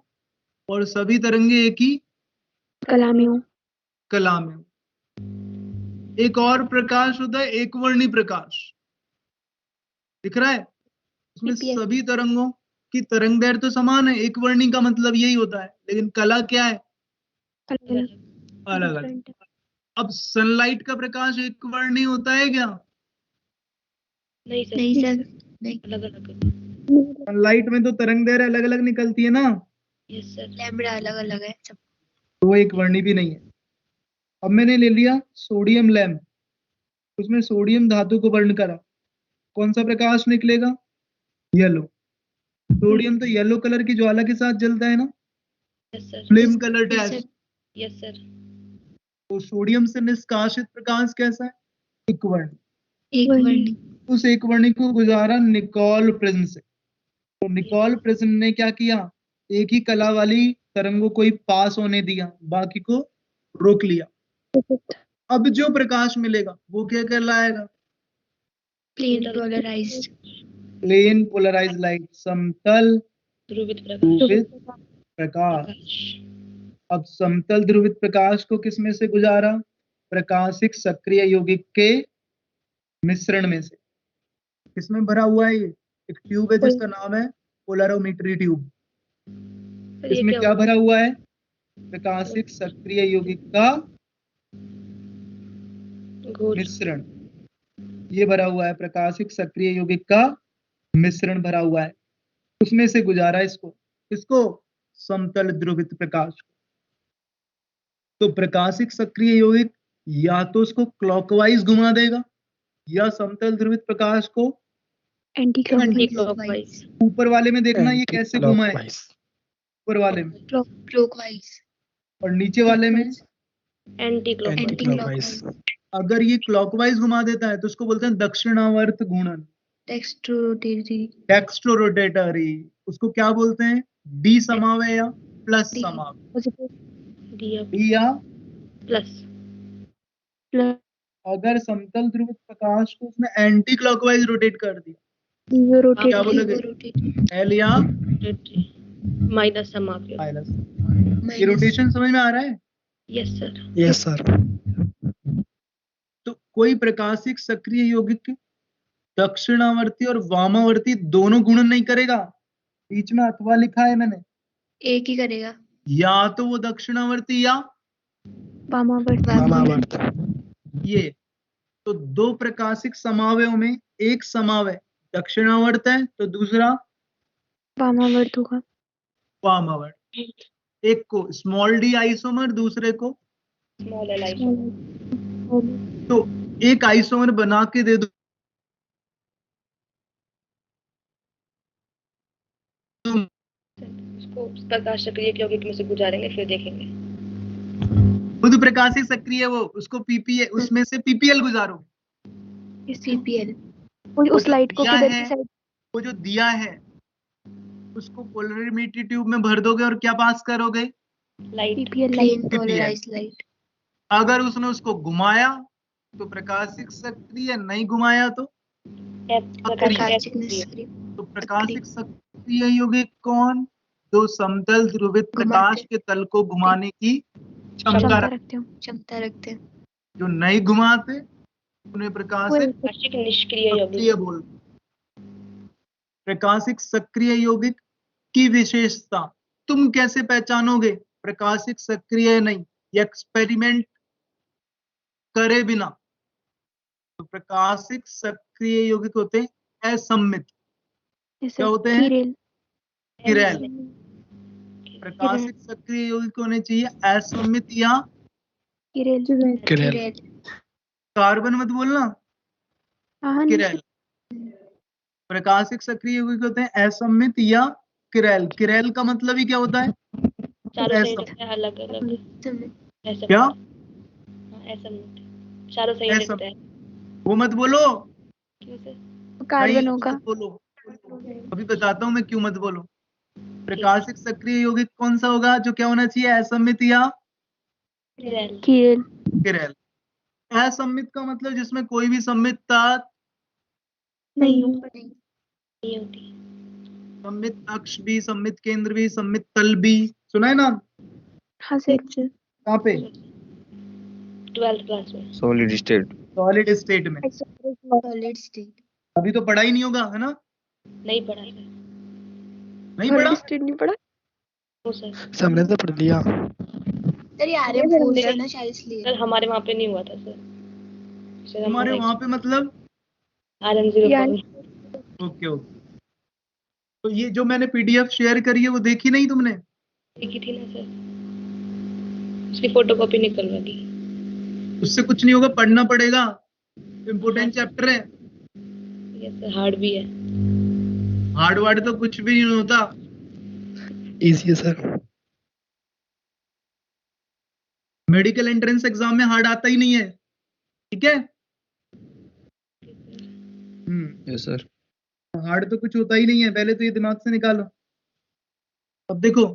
और सभी तरंगे एक ही कला में हो। कला में हो। एक और प्रकाश होता है एक वर्णी प्रकाश, दिख रहा है? उसमें EPS। सभी तरंगों की तरंग दैर्घ्य तो समान है, एक वर्णी का मतलब यही होता है, लेकिन कला क्या है? अलग अलग। अब सनलाइट का प्रकाश एक वर्णी होता है क्या? नहीं सर, नहीं सर, नहीं। अलग अलग। सनलाइट में तो तरंग दैर्घ्य अलग अलग निकलती है ना, यस सर। लैम्बडा अलग अलग है सब। तो वो एक वर्णी भी नहीं है। अब मैंने ले लिया सोडियम लैंप, उसमें सोडियम धातु को बर्न करा, कौन सा प्रकाश निकलेगा? येलो। सोडियम तो येलो कलर की ज्वाला के साथ जलता है ना, yes sir. Flame colour dash. Yes sir. तो सोडियम से निष्कासित प्रकाश कैसा है? एकवर्णी। एकवर्णी। उस एकवर्णी को गुजारा निकोल प्रिज्म से। तो निकोल प्रिज्म ने क्या किया? एक ही कला वाली तरंगों को ही पास होने दिया, बाकी को रोक लिया। अब जो प्रकाश मिलेगा वो क्या कहलाएगा? Plane polarised. Plane polarised light, समतल ध्रुवित प्रकाश। अब समतल ध्रुवित प्रकाश को किस में से गुजारा? प्रकाशिक सक्रिय यौगिक के मिश्रण में से। किसमें भरा हुआ है ये? एक ट्यूब है जिसका नाम है पोलरोमीट्री ट्यूब। इसमें क्या भरा हुआ है? प्रकाशिक सक्रिय यौगिक का मिश्रण। ये भरा हुआ है, प्रकाशिक सक्रिय यौगिक का मिश्रण भरा हुआ है। उसमें से गुजारा इसको समतल ध्रुवित प्रकाश को। तो प्रकाशिक सक्रिय यौगिक या तो उसको क्लॉकवाइज घुमा देगा या समतल ध्रुवित प्रकाश को एंटी क्लॉकवाइज। ऊपर वाले में देखना ये कैसे घुमाए, ऊपर वाले में क्लॉकवाइज और नीचे वाले में एंटी क्लॉकवाइज। अगर ये क्लॉकवाइज घुमा देता है तो उसको बोलते हैं दक्षिणावर्त घूर्णन, डेक्स्ट्रोरोटेटरी। उसको क्या बोलते हैं? डी समावय या प्लस समावय, डी या प्लस। अगर समतल ध्रुवित प्रकाश को उसने एंटी क्लॉकवाइज रोटेट कर दिया, क्या बोलोगे? एल या माइनस समावय। माइनस। ये रोटेशन समझ में आ रहा है? Yes sir. Yes sir. तो कोई प्रकाशिक सक्रिय यौगिक दक्षिणावर्ती और वामावर्ती दोनों गुणन नहीं करेगा। बीच में अथवा लिखा है मैंने, एक ही करेगा, या तो वो दक्षिणावर्ती या वामावर्त। ये तो दो प्रकाशिक समावयों में एक समावय दक्षिणावर्त है तो दूसरा वामावर्त होगा। वामावर्त। एक को स्मॉल डी आइसोमर, दूसरे को स्मॉल एल आइसोमर। तो एक आइसोमर बना के दे दो, उसको प्रकाश सक्रिय यौगिक में से गुजारेंगे, फिर देखेंगे। खुद प्रकाशिक सक्रिय वो, उसको पीपीए, उसमें से पीपीएल गुजारो। पीपीएल। उस लाइट को किधर की साइड? वो जो दिया है उसको पोलरिमीट्री ट्यूब में भर दोगे और क्या पास करोगे? लाइट। Plane polarised light. अगर उसने उसको घुमाया तो प्रकाशिक सक्रिय, नहीं घुमाया तो प्रकाशिक निष्क्रिय। तो प्रकाशिक सक्रिय यौगिक कौन? जो समतल ध्रुवित प्रकाश के तल को घुमाने की क्षमता रखते हैं। जो नहीं घुमाते उन्हें प्रकाशिक निष्क्रिय यौगिक बोलते। प्रकाशिक सक्रिय यौगिक की विशेषता तुम कैसे पहचानोगे? प्रकाशिक सक्रिय नहीं, एक्सपेरिमेंट करे बिना। तो प्रकाशिक सक्रिय यौगिक होते हैं असम्मित। क्या होते हैं? किरैल। प्रकाशिक सक्रिय यौगिक होने चाहिए असम्मित या किरैल। कार्बन मत बोलना, किरैल। प्रकाशिक सक्रिय यौगिक होते हैं असम्मित या किरैल। किरैल का मतलब ही क्या होता है? चारों सही लगता है, अलग अलग। क्या? चारों सही लगता है। वो मत बोलो, क्यों सर? कार्बन होगा। बोलो, अभी बताता हूँ मैं क्यों मत बोलो। प्रकाशिक सक्रिय यौगिक कौन सा होगा जो क्या होना चाहिए? असम्मित या किरैल। असम्मित का मतलब जिसमें कोई भी सम्मितता नहीं होती। सम्मित अक्ष भी, सम्मित केंद्र भी, सम्मित तल भी। सुना है ना? हाँ सर। कहाँ पे? 12th क्लास में। Solid state. सॉलिड स्टेट में। सॉलिड स्टेट अभी तो पढ़ा ही नहीं होगा, है ना? नहीं पढ़ा है। नहीं पढ़ा? स्टेट नहीं पढ़ा सर हमने तो पढ़ लिया। सर ये RM4 से ना शायद इसलिए। सर हमारे वहाँ पे नहीं हुआ था सर। हमारे वहाँ पे मतलब RM0। Okay okay. तो ये जो मैंने PDF शेयर करी है वो देखी नहीं तुमने? देखी थी ना सर, उसकी फोटोकॉपी निकलवा दी। उससे कुछ नहीं होगा, पढ़ना पड़ेगा, इम्पोर्टेंट चैप्टर है। यस सर, हार्ड भी है। हार्ड वर्ड तो कुछ भी नहीं होता। इजी है सर। मेडिकल एंट्रेंस एग्जाम में हार्ड आता ही नहीं है, ठीक है। Yes sir. हार्ड तो कुछ होता ही नहीं है, पहले तो ये दिमाग से निकालो। अब देखो,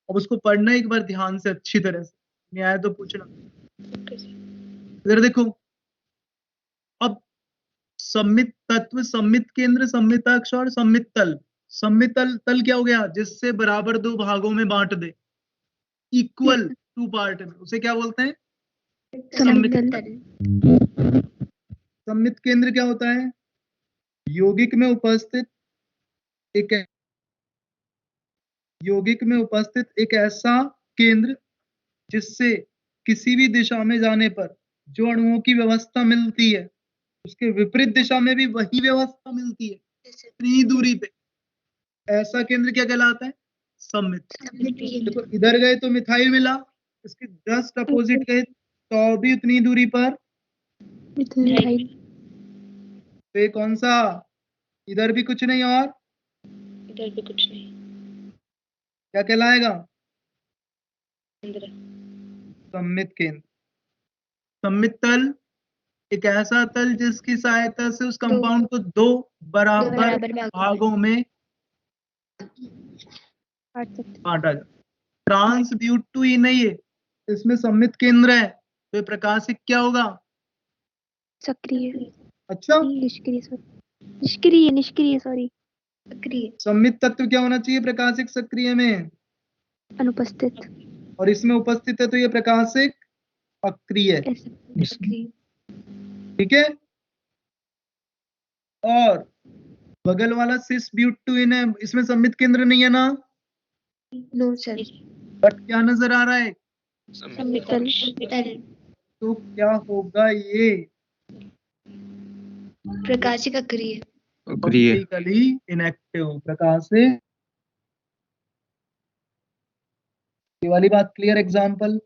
अब उसको पढ़ना एक बार ध्यान से अच्छी तरह से, नहीं आया तो पूछना। इधर देखो, अब सम्मित तत्व, सम्मित केंद्र, सम्मित अक्ष और सम्मित तल। सम्मित तल क्या हो गया? जिससे बराबर दो भागों में बांट दे, इक्वल टू पार्ट में, उसे क्या बोलते हैं? सम्मित तल। सम्मित केंद्र क्या होता है? यौगिक में उपस्थित एक ऐसा केंद्र जिससे किसी भी दिशा में जाने पर जो अणुओं की व्यवस्था मिलती है, उसके विपरीत दिशा में भी वही व्यवस्था मिलती है, इतनी दूरी पे। ऐसा केंद्र क्या कहलाता है? सम्मित। देखो, इधर गए तो मिथाइल मिला, इसके जस्ट अपोजिट गए तो भी उतनी दूरी पर मिथाइल। तो ये कौन सा? इधर भी कुछ नहीं और इधर भी कुछ नहीं, क्या कहलाएगा? केंद्र। सम्मित केंद्र। सम्मित तल एक ऐसा तल जिसकी सहायता से उस कंपाउंड को दो बराबर भागों में बांटा जाए। ट्रांसड्यूट टू ही नहीं है, इसमें सम्मित केंद्र है तो ये प्रकाशिक क्या होगा? सक्रिय। अच्छा, निष्क्रिय सॉरी। सम्मित तत्व क्या होना चाहिए प्रकाशिक सक्रिय में? अनुपस्थित। और इसमें उपस्थित है तो ये प्रकाशिक अक्रिय, ठीक है। और बगल वाला सिस ब्यूटेन है, इसमें सम्मित केंद्र नहीं है ना? No sir. बट क्या नजर आ रहा है? सम्मित तल। तो क्या होगा ये? प्रकाशिक अक्रिय। ऑप्टिकली इनएक्टिव, प्रकाशिक। ये वाली बात क्लियर? एग्जांपल?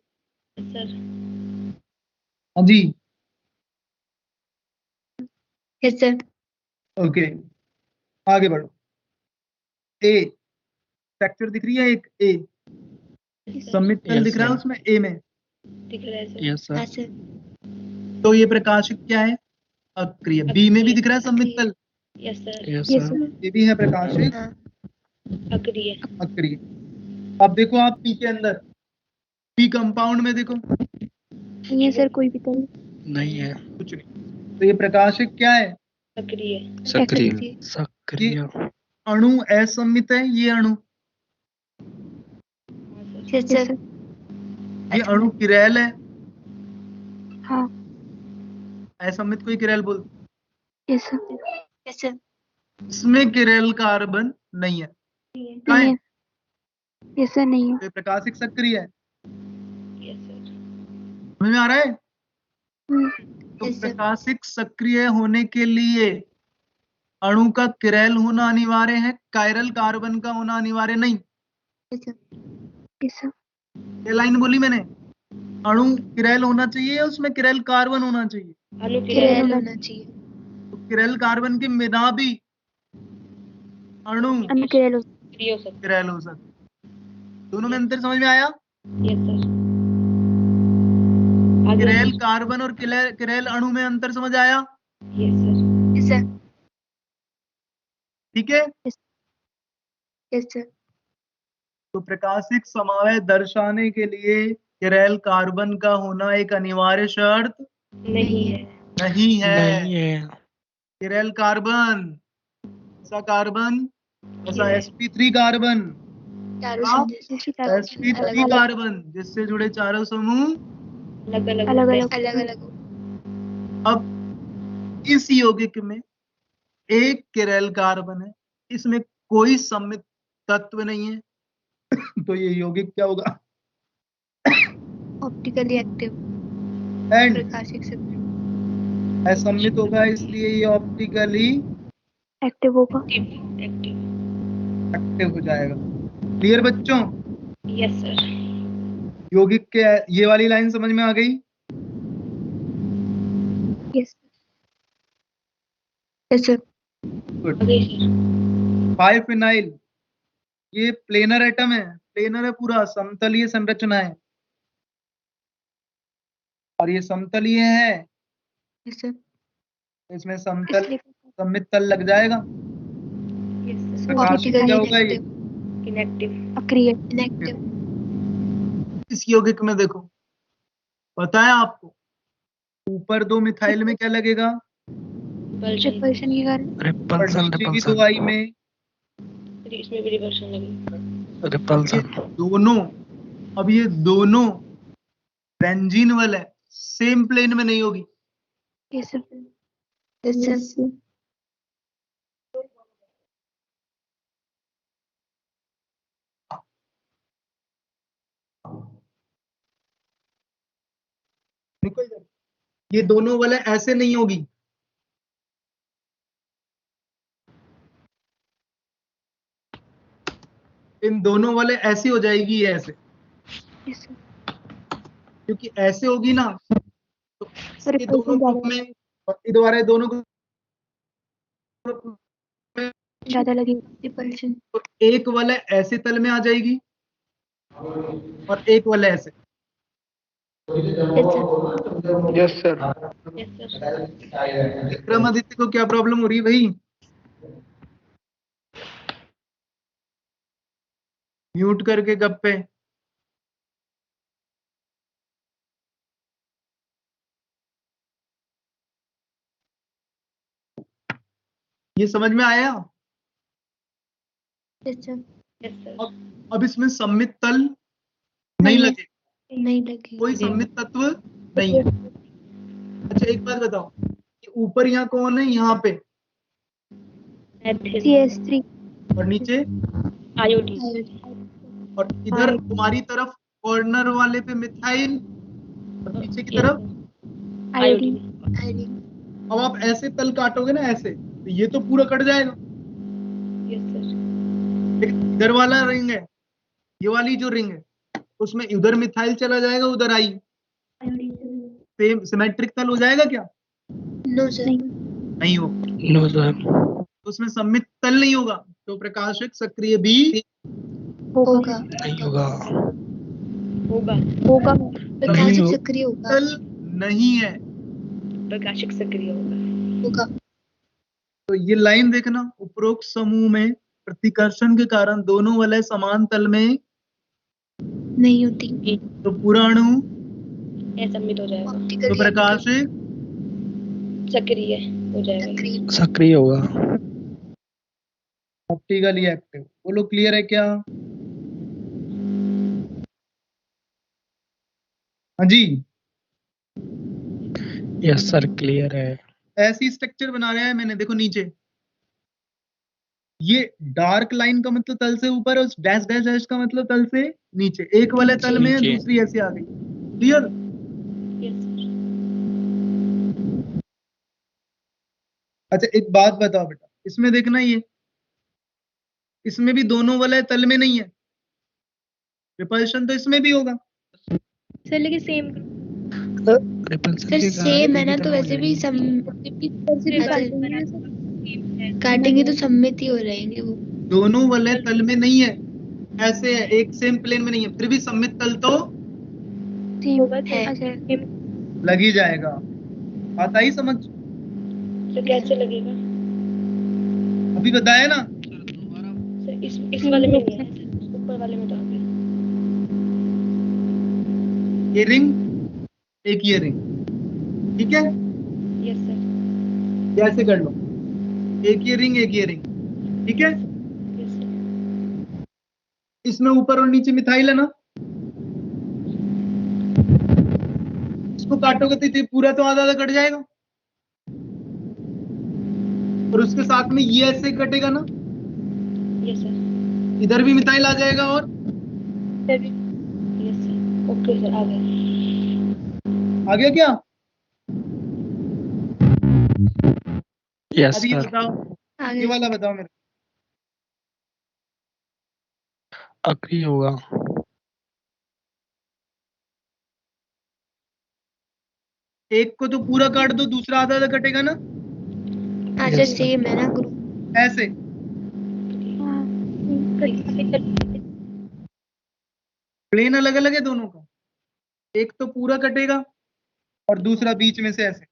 सर हाँ जी, यस सर। ओके, आगे बढ़ो। ए स्ट्रक्चर दिख रही है, एक ए सम्मित तल दिख रहा है उसमें, ए में दिख रहा है सर। यस हाँ सर। सर। तो ये प्रकाशिक क्या है? अक्रिय। बी में भी दिख रहा है सम्मित तल, yes sir. Yes yes sir. ये भी है प्रकाशिक हाँ। अक्रिय। अक्रिय। अब देखो आप पी के अंदर, पी कंपाउंड में देखो नहीं है सर कोई भी तल। नहीं है। कुछ नहीं, तो ये प्रकाशिक क्या है? सक्रिय। सक्रिय। सक्रिय। अणु असम्मित है, ये अणु, यस सर। ये अणु किरैल है। हाँ। असम्मित को ही किरैल बोलते। Yes sir. Yes sir. इसमें किरैल कार्बन नहीं है, कहाँ नहीं है? है। यस सर नहीं है। तो ये प्रकाशिक सक्रिय है, यस सर। समझ में आ रहा है? तो Yes, sir. प्रकाशिक सक्रिय होने के लिए अणु का किरैल होना अनिवार्य है, कायरल कार्बन का होना अनिवार्य नहीं। Yes sir. Yes sir. ये लाइन बोली मैंने, अणु किरैल होना चाहिए या उसमें किरैल कार्बन होना चाहिए? किरैल होना चाहिए। तो किरैल कार्बन के बिना भी अणु अनुकिरैल किरैल हो सकता। दोनों में अंतर समझ में आया? Yes sir. किरैल कार्बन और किरैल अणु में अंतर समझ आया? Yes sir. Yes sir. ठीक है। Yes sir. तो प्रकाशिक समवाय दर्शाने के लिए किरैल कार्बन का होना एक अनिवार्य शर्त नहीं है। नहीं है। नहीं है। किरैल कार्बन, ऐसा कार्बन, ऐसा sp3 कार्बन, चारों हाँ, संदेश sp3 कार्बन जिससे जुड़े चारों समूह अलग अलग अलग अलग अलग। अब इस यौगिक में एक किरैल कार्बन है, इसमें कोई सम्मित तत्व नहीं है, तो ये यौगिक क्या होगा? Optically active. एंड प्रकाशिक सक्रिय। असम्मित होगा, इसलिए ये ऑप्टिकली एक्टिव होगा। एक्टिव हो जाएगा। क्लियर बच्चों? Yes sir. यौगिक के ये वाली लाइन समझ में आ गई? यस। Yes sir. आगे सर। 5 फिनाइल ये प्लेनर एटम है, प्लेनर है पूरा, समतलीय संरचना है और ये समतलीय है, यस सर। इसमें समतल इसलिए सममित तल लग जाएगा। Yes sir. प्रकाश में क्या होगा ये? इनएक्टिव। अक्रिय। इनएक्टिव। इस यौगिक में देखो, पता है आपको, ऊपर 2 मिथाइल में क्या लगेगा? रिपल्शन के कारण। और रिपल्सन नीचे की रिपल्सन 2 आई में इसमें भी रिवर्सन लगेगा। ये रिपल्सन दोनों, अब ये दोनों बेंजीन वाले सेम प्लेन में नहीं होगी। Yes sir. Yes sir. निकल जाए, ये दोनों वाले ऐसे नहीं होगी, इन दोनों वाले ऐसी हो जाएगी, ये ऐसे, यस सर। क्योंकि ऐसे होगी ना तो सर ये दोनों ग्रुप में और इधर दोनों ग्रुप में, ज्यादा लगेगा। रिपल्शन। तो एक वाला ऐसे तल में आ जाएगी और एक वाला ऐसे। Yes sir. Yes sir. Vikramaditya को क्या प्रॉब्लम हो रही है भाई? म्यूट करके गप्पे। ये समझ में आया? Yes sir. Yes sir. अब इसमें सममित तल नहीं लगे, नहीं लगी। कोई सममित तत्व नहीं है। अच्छा एक बात बताओ, कि ऊपर यहाँ कौन है? यहाँ पे, CS3 और नीचे, आयोडीन। और इधर तुम्हारी तरफ कॉर्नर वाले पे मिथाइल और पीछे की तरफ आयोडीन। आयोडीन। अब आप ऐसे तल काटोगे ना ऐसे, तो ये तो पूरा कट जाएगा, यस सर। लेकिन इधर वाला रिंग है, ये वाली जो रिंग है, उसमें उधर मिथाइल चला जाएगा, उधर आई, सेम सिमेट्रिक तल हो जाएगा क्या? No sir. नहीं होगा, नो सर। उसमें सममित तल नहीं होगा, तो प्रकाशिक सक्रिय भी होगा। नहीं होगा। होगा। होगा। प्रकाशिक सक्रिय होगा। तल नहीं है। प्रकाशिक सक्रिय होगा। होगा। तो ये लाइन देखना, उपरोक्त समूह में प्रतिकर्षण के कारण दोनों वलय समान तल में नहीं होती। तो पूरा अणु असम्मित हो जाएगा। तो प्रकाशिक सक्रिय हो जाएगा। सक्रिय होगा। Optically active. बोलो क्लियर है क्या? हाँ जी, यस सर क्लियर है। ऐसी स्ट्रक्चर बना रहा है मैंने, देखो नीचे ये डार्क लाइन का मतलब तल से ऊपर और डैश डैश डैश का मतलब तल से नीचे, एक वाले तल में है, नीचे। दूसरी ऐसे आ गई। क्लियर? Yes sir. अच्छा एक बात बताओ बेटा, इसमें देखना, ये इसमें भी दोनों वाले तल में नहीं है, रिपल्शन तो इसमें भी होगा। सर लेकिन सेम रिपल्सन सर के सेम है ना, तो वैसे भी काटेंगे तो सम्मित ही हो रहेंगे वो। दोनों वाले तल में नहीं है, ऐसे है, एक सेम प्लेन में नहीं है, फिर भी सम्मित तल तो है। लग ही जाएगा। बात आई समझ? तो कैसे लगेगा? अभी बताया ना। सर इस वाले में नहीं है, ऊपर वाले में तो आ गया। ये रिंग, एक ये रिंग, ठीक है? Yes sir. ऐसे कर लो, एक ये रिंग, एक ये रिंग, ठीक है? Yes sir. इसमें ऊपर और नीचे मिथाइल है ना, इसको काटोगे तो ये पूरा तो आधा आधा कट जाएगा, और उसके साथ में ये ऐसे कटेगा ना, यस सर। इधर भी मिथाइल आ जाएगा, और यस सर। ओके सर, आ गया। आ गया क्या? यस अब ये सर। बताओ, ये वाला बताओ मेरे। अक्रिय होगा। एक को तो पूरा काट दो, दूसरा आधा आधा कटेगा ना। हाँ Yes, सर sir. सेम है ना ग्रुप। ऐसे हाँ, प्लेन अलग अलग है दोनों का, एक तो पूरा कटेगा और दूसरा बीच में से ऐसे।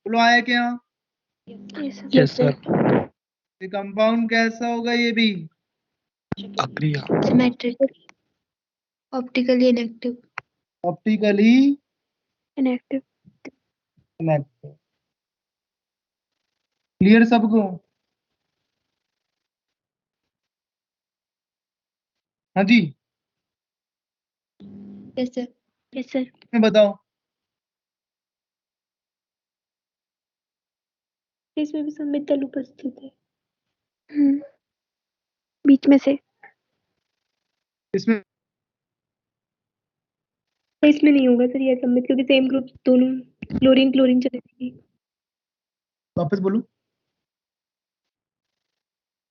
बोलो आया क्या? yes, sir. Yes, sir. ये कंपाउंड कैसा होगा? ये भी Agree. Symmetric, optically inactive. Optically Inactive. Inactive. Clear सबको? हाँ जी, यस सर। Yes, sir. मैं बताओ। इसमें भी सम्मितल उपस्थित है। बीच में से। इसमें इसमें नहीं होगा सर ये सम्मित, क्योंकि सेम ग्रुप दोनों क्लोरीन क्लोरीन चलेगी। वापस बोलो।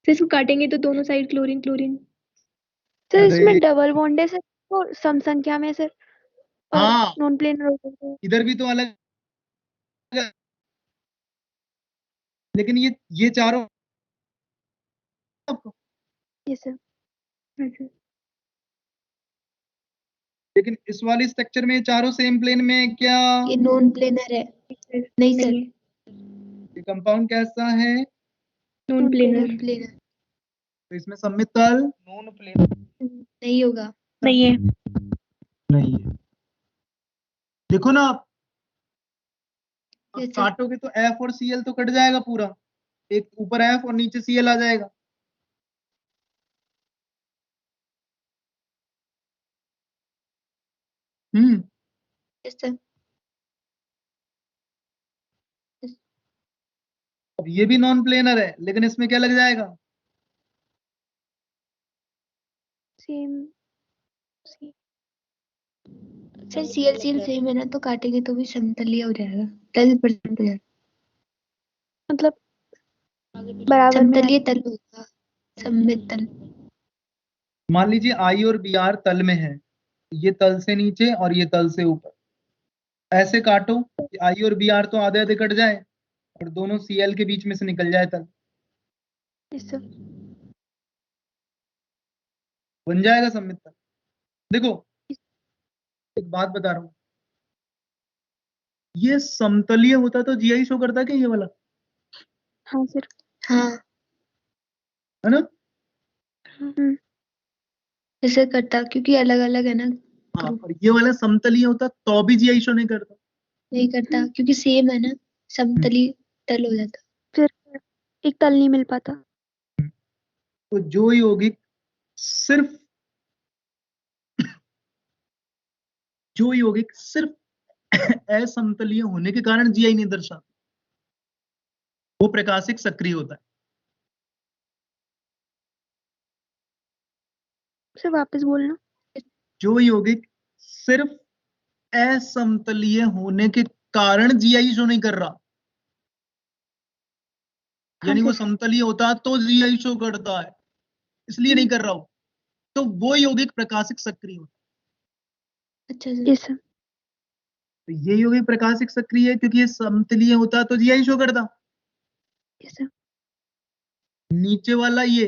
सर इसको काटेंगे तो दोनों साइड क्लोरीन क्लोरीन। सर अरे इसमें डबल बॉन्ड है सर, और सम संख्या में सर, और हाँ, नॉन प्लेनर होता है। इधर भी तो अलग है, लेकिन ये चारों आपको, यस सर। लेकिन इस वाले स्ट्रक्चर में चारों सेम प्लेन में है क्या? ये नॉन प्लेनर है। नहीं सर, ये कंपाउंड कैसा है? Non planar. प्लेनर तो इसमें सम्मितल नॉन प्लेन नहीं होगा। नहीं है। नहीं है। देखो ना आप, Yes, sir. काटोगे तो F और Cl तो कट जाएगा पूरा, एक ऊपर F और नीचे Cl आ जाएगा। Yes sir. अब ये भी नॉन प्लेनर है, लेकिन इसमें क्या लग जाएगा? Same. Sir CL CL same है ना, तो काटेंगे तो भी समतलीय हो जाएगा, 10% हो जाएगा। मतलब बराबर में समतलीय तल होगा, सममित तल। मान लीजिए आई और बी आर तल में है, ये तल से नीचे और ये तल से ऊपर, ऐसे काटो कि आई और बी आर तो आधे आधे कट जाए और दोनों Cl के बीच में से निकल जाए तल, यस सर। बन जाएगा सम्मित तल। देखो एक बात बता रहा हूं, ये समतलीय होता तो जीआई शो करता क्या ये वाला? हाँ सर। हाँ है ना? जैसे करता, क्योंकि अलग अलग है ना। हाँ, और ये वाला समतलीय होता तो भी जीआई शो नहीं करता। नहीं करता, क्योंकि सेम है ना, समतलीय तल हो जाता। फिर एक तल नहीं मिल पाता। तो जो यौगिक सिर्फ असमतलीय होने के कारण जीआई नहीं दर्शाता, वो प्रकाशिक सक्रिय होता है। सर वापस बोलना। जो यौगिक सिर्फ असमतलीय होने के कारण जीआई शो नहीं कर रहा, यानी वो सर। समतलीय होता तो जीआई शो करता है, इसलिए नहीं कर रहा हो, तो वो यौगिक प्रकाशिक सक्रिय होता है। अच्छा सर। Yes sir. तो ये यौगिक प्रकाशिक सक्रिय है क्योंकि ये समतलीय होता तो जीआई शो करता। Yes sir. नीचे वाला ये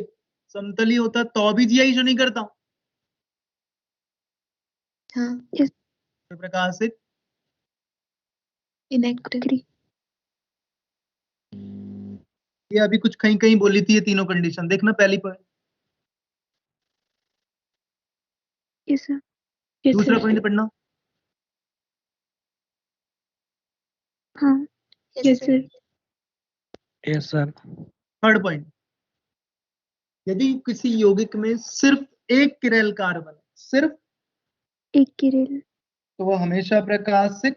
समतलीय होता तो भी जीआई शो नहीं करता, हाँ तो प्रकाशिक इनेक्टिव। ये अभी कुछ कहीं कहीं बोली थी, ये तीनों कंडीशन देखना पहली पॉइंट। Yes sir. दूसरा पॉइंट पढ़ना। हाँ yes sir. Yes, sir. Third point, यदि किसी यौगिक में सिर्फ एक किरेल कार्बन, सिर्फ एक की रेल। तो वह हमेशा प्रकाशिक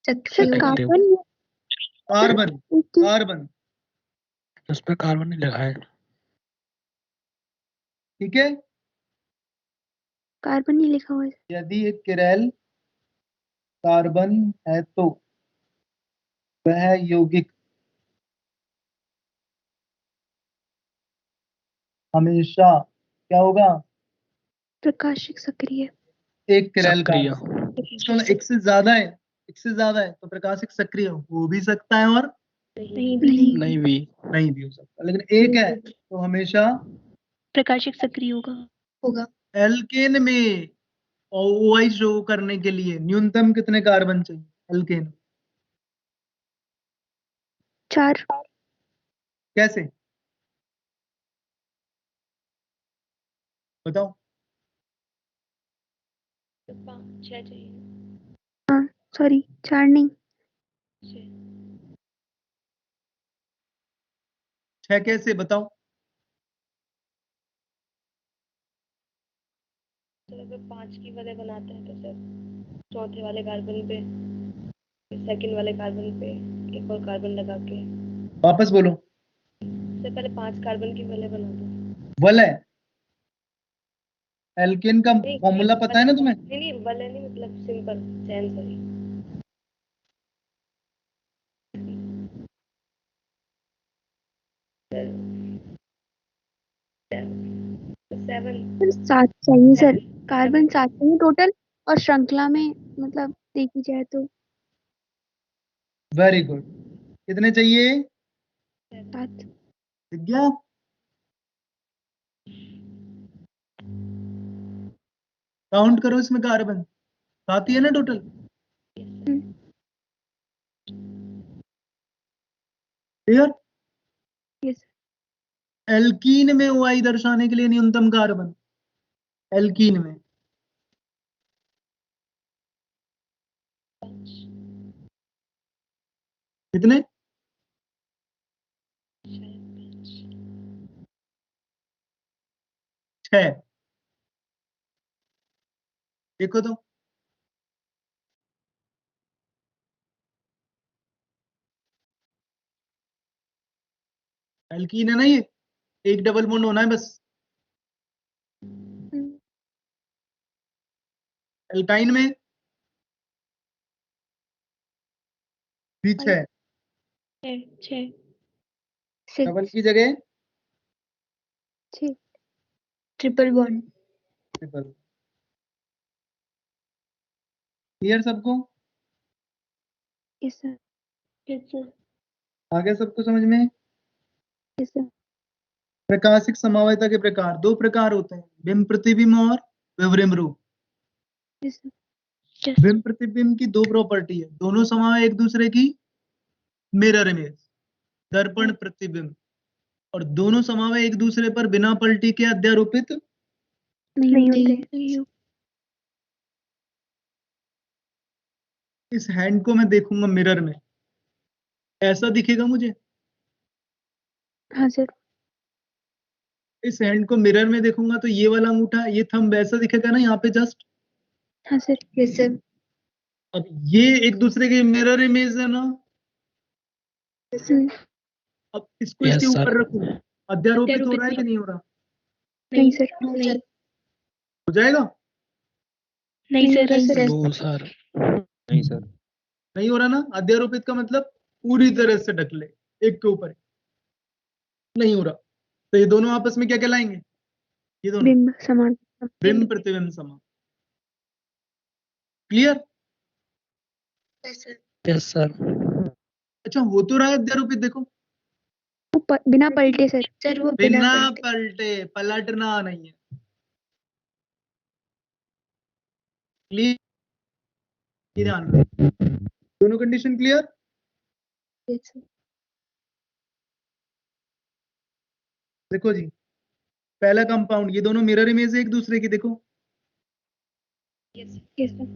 सक्रिय सर होगा। Active. कार्बन कार्बन एक कार्बन उस पर कार्बन नहीं लगा है। ठीक है। कार्बन नहीं लिखा हुआ है। यदि एक किरेल कार्बन है तो वह यौगिक हमेशा क्या होगा? प्रकाशिक सक्रिय। एक किरेल सक्रिय। कार्बन, एक से ज्यादा है, एक से ज्यादा है तो प्रकाशिक सक्रिय हो भी सकता है और नहीं नहीं भी नहीं भी हो सकता, लेकिन एक है तो हमेशा प्रकाशिक सक्रिय होगा। एल्केन में OI शो करने के लिए न्यूनतम कितने कार्बन चाहिए एल्केन? 4। कैसे बताओ? 6 चाहिए। हाँ सॉरी 4 नहीं। 6 कैसे बताओ? सर अगर 5 की वाले बनाते हैं तो सर चौथे वाले कार्बन पे, सेकंड वाले कार्बन पे एक और कार्बन लगा के। वापस बोलो। सर पहले 5 कार्बन की वाले बना दो। वलय एल्केन का नहीं, फॉर्मूला पता है ना तुम्हें? नहीं वाले नहीं, मतलब सिंपल चैन, सॉरी। सेवन। 7 चाहिए सर, कार्बन 7 चाहिए टोटल, और श्रृंखला में मतलब देखी जाए तो वेरी गुड। कितने चाहिए? 7। दिख गया? काउंट करो इसमें कार्बन, 7 ही है ना टोटल? क्लियर? यस। एल्कीन में OI दर्शाने के लिए न्यूनतम कार्बन, एल्कीन में कितने? 6। देखो तो एल्कीन है ना ये, एक डबल बॉन्ड होना है बस। एल्काइन में भी 6, 6 डबल की जगह 6 ट्रिपल बॉन्ड। ट्रिपल। क्लियर सबको? Yes sir. आ गया सबको समझ में? Yes sir. प्रकाशिक समवायता के प्रकार 2 प्रकार होते हैं, बिंब प्रतिबिंब और विवरिम रूप। Yes sir. बिंब प्रतिबिंब की 2 प्रॉपर्टी है, दोनों समवाय एक दूसरे की मिरर इमेज, दर्पण प्रतिबिंब, और दोनों समवाय एक दूसरे पर बिना पलटी के अध्यारोपित नहीं होते। इस हैंड को मैं देखूंगा मिरर में, ऐसा दिखेगा मुझे? हाँ सर। इस हैंड को मिरर में देखूंगा तो ये वाला अंगूठा, ये थंब ऐसा दिखेगा ना यहाँ पे जस्ट? हाँ सर। Yes sir. अब ये एक दूसरे की मिरर इमेज है ना? अब इसको इसके यस सर। ऊपर रखूं, अध्यारोपित हो रहा है कि नहीं हो रहा? नहीं सर। नहीं हो जाएगा? नहीं सर। No sir. नहीं सर। नहीं हो रहा ना? अध्यारोपित का मतलब पूरी तरह से ढक ले, एक के ऊपर नहीं हो रहा, तो ये दोनों आपस में क्या कहलाएंगे? ये दोनों बिंब समान। बिंब प्रतिबिंब समान। क्लियर? Yes sir. अच्छा, हो तो रहा है अध्यारोपित, देखो। वो बिना पलटे सर। सर वो बिना पलटे, पलटना नहीं है। क्लियर? ध्यान रखो, दोनों कंडीशन क्लियर? देखो जी, पहला कंपाउंड, ये दोनों मिरर इमेज है एक दूसरे की, देखो, यस सर।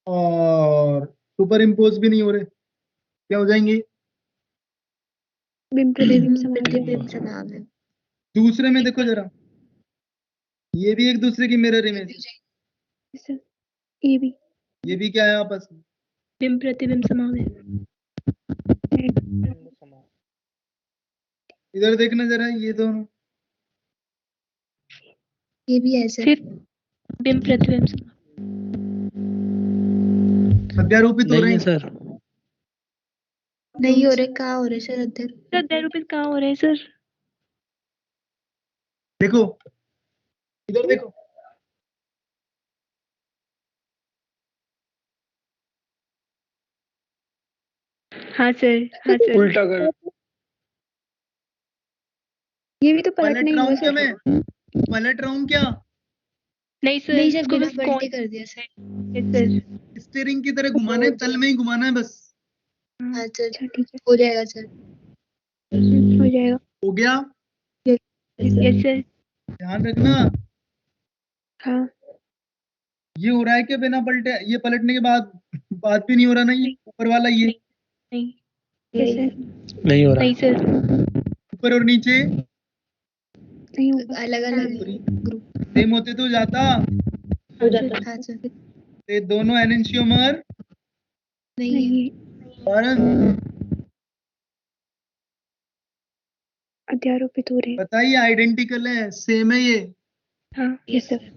और सुपर इम्पोज भी नहीं हो रहे, क्या हो जाएंगे? बिंब प्रतिबिंब समान। प्रतिबिंब समान है। दूसरे में देखो जरा, ये भी एक दूसरे की मिरर इमेज है, यस सर। ये भी क्या है आपस में? बिंब प्रतिबिंब समान है। इधर देखना जरा, ये दोनों ये भी है सर। सिर्फ बिंब प्रतिबिंब समान। अध्यारोपित हो रहे नहीं है हैं? सर। नहीं हो रहे, कहाँ हो रहे सर अध्ययन? अध्यारोपित कहाँ हो रहे हैं सर? देखो, इधर देखो, हाँ सर, हाँ सर। उल्टा कर। ये भी तो पलट पलटना ही रहा हुआ हूँ क्या सर। मैं? पलट रहा हूँ क्या? नहीं सर, नहीं सर, इसको बिना बस पलटे कर दिया सर। Yes sir. स्टीयरिंग की तरह घुमाना है, तल में ही घुमाना है बस। हाँ सर, अच्छा ठीक है, हो जाएगा सर। हो जाएगा। हो गया? Yes sir. ध्यान रखना। हाँ ये हो रहा है क्या बिना पलटे? ये पलटने के बाद बात भी नहीं हो रहा ना? ये ऊपर वाला, ये नहीं। यस सर, नहीं हो रहा। नहीं सर। ऊपर और नीचे नहीं होगा। अलग अलग ग्रुप। सेम होते तो जाता। हो जाता है। हाँ सर। ये दोनों एनेंशियोमर नहीं है। नहीं, कारण अध्यारोपित हो रहे हैं। बताइए, आइडेंटिकल है, सेम है ये। हाँ यस सर।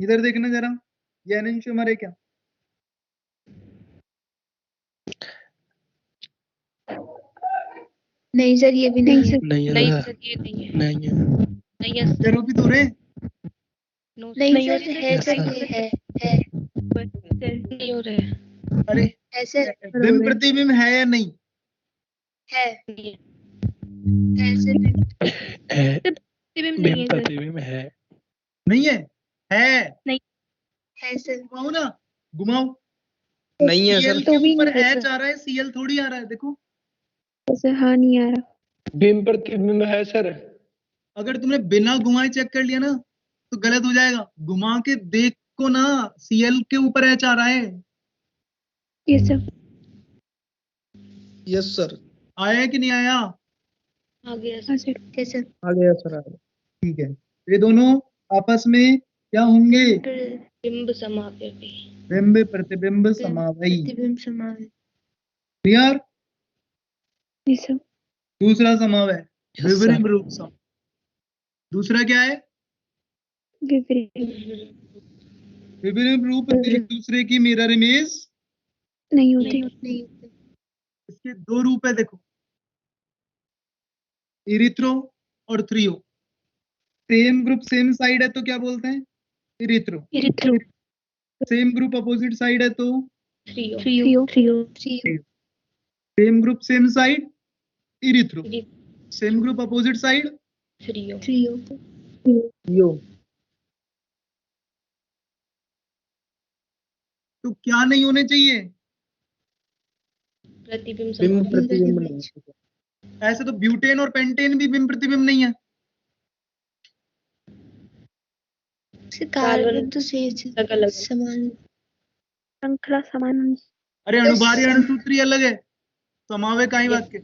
इधर देखना जरा, ये एनेंशियोमर है क्या? नहीं सर, ये भी नहीं नहीं है। सर, नहीं नहीं है। सर, ये नहीं है। नहीं है। नहीं है सर। अध्यारोपित हो रहे? नो नहीं सर, है Yes, सर, sir. ये है। नहीं हो रहे हैं। अरे है सर, बिंब प्रतिबिंब है या नहीं? है नहीं है। सर। है। प्रतिबिंब नहीं बिंब है सर। प्रतिबिंब है। नहीं है? है? है सर। घुमाओ ना, घुमाओ। नहीं है सीएल सर। के तो भी ऊपर नहीं है एच आ रहा है, सीएल थोड़ी आ रहा है, देखो। सर। हाँ नहीं आ रहा। बिंब प्रतिबिंब है सर। अगर तुमने बिना घुमाए चेक कर लिया ना तो गलत हो जाएगा। घुमा के देखो ना, सीएल के ऊपर एच आ रहा है। Yes sir. Yes sir. आया है कि नहीं आया? आ गया हाँ सर। सर। है सर। आ गया सर, आ गया। ठीक है, ये दोनों आपस में क्या होंगे? बिंब समापयोगी। बिंब प्रतिबिंब समावयी। प्रतिबिंब समावेश। क्लियर? Yes sir. दूसरा समावय Yes, विपरीत sir. रूप सम। दूसरा क्या है? विपरीत विपरीत रूप एक दूसरे की मिरर इमेज नहीं होती। नहीं। इसके दो रूप है, देखो, इरिथ्रो और threo. Same group same side है तो क्या बोलते हैं? Erythro. Erythro. Same group opposite side है तो threo. Threo. Same group same side erythro. Threo- same group opposite side threo. यो। तो क्या नहीं होने चाहिए? प्रतिबिंब बिंब समापयोगी। प्रतिबिंब नहीं। ऐसे तो ब्यूटेन और पेंटेन भी बिंब प्रतिबिंब नहीं है। कार्बन तो से अलग अलग। समान। श्रृंखला समान। अरे अणुभारी अणुसूत्री अलग है, समावय का ही Yes. वाक्य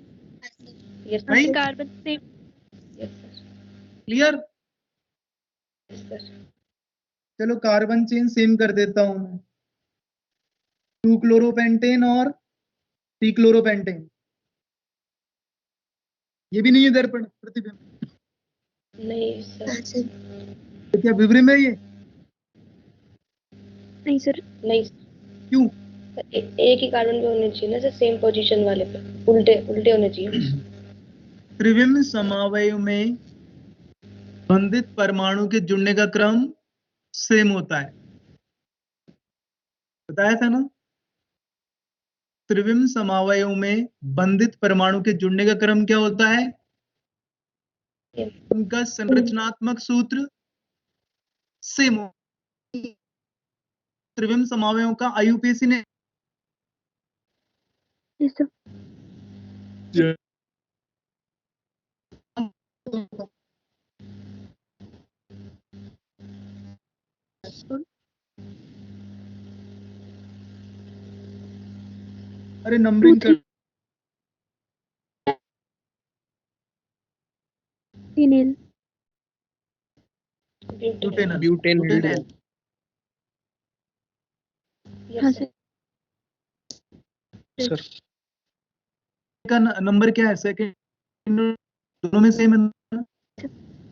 यस नहीं। सर। कार्बन से yes sir. Clear? Yes sir. चलो कार्बन चेन सेम कर देता हूं मैं, 2 क्लोरोपेंटेन और 3 क्लोरोपेंटेन। ये भी नहीं है दर्पण प्रतिबिंब, नहीं सर। तो क्या विवरण है ये? नहीं सर। नहीं क्यों? एक ही कार्बन पे होने चाहिए ना सर, सेम पोजीशन वाले पे। उल्टे उल्टे होने चाहिए। त्रिविम समावय में बंधित परमाणु के जुड़ने का क्रम सेम होता है, बताया था ना? त्रिविम समावयों में बंधित परमाणु के जुड़ने का क्रम क्या होता है? उनका संरचनात्मक सूत्र सेम हो। त्रिविम समावयों का आयुपेसी ने यस सर। अरे नंबरिंग कर। फिनेल। ब्यूटेनल। ब्यूटेन। ब्यूटेनल हाँ यस सर। सर। का नंबर क्या है? सेकंड दोनों में सेम है ना?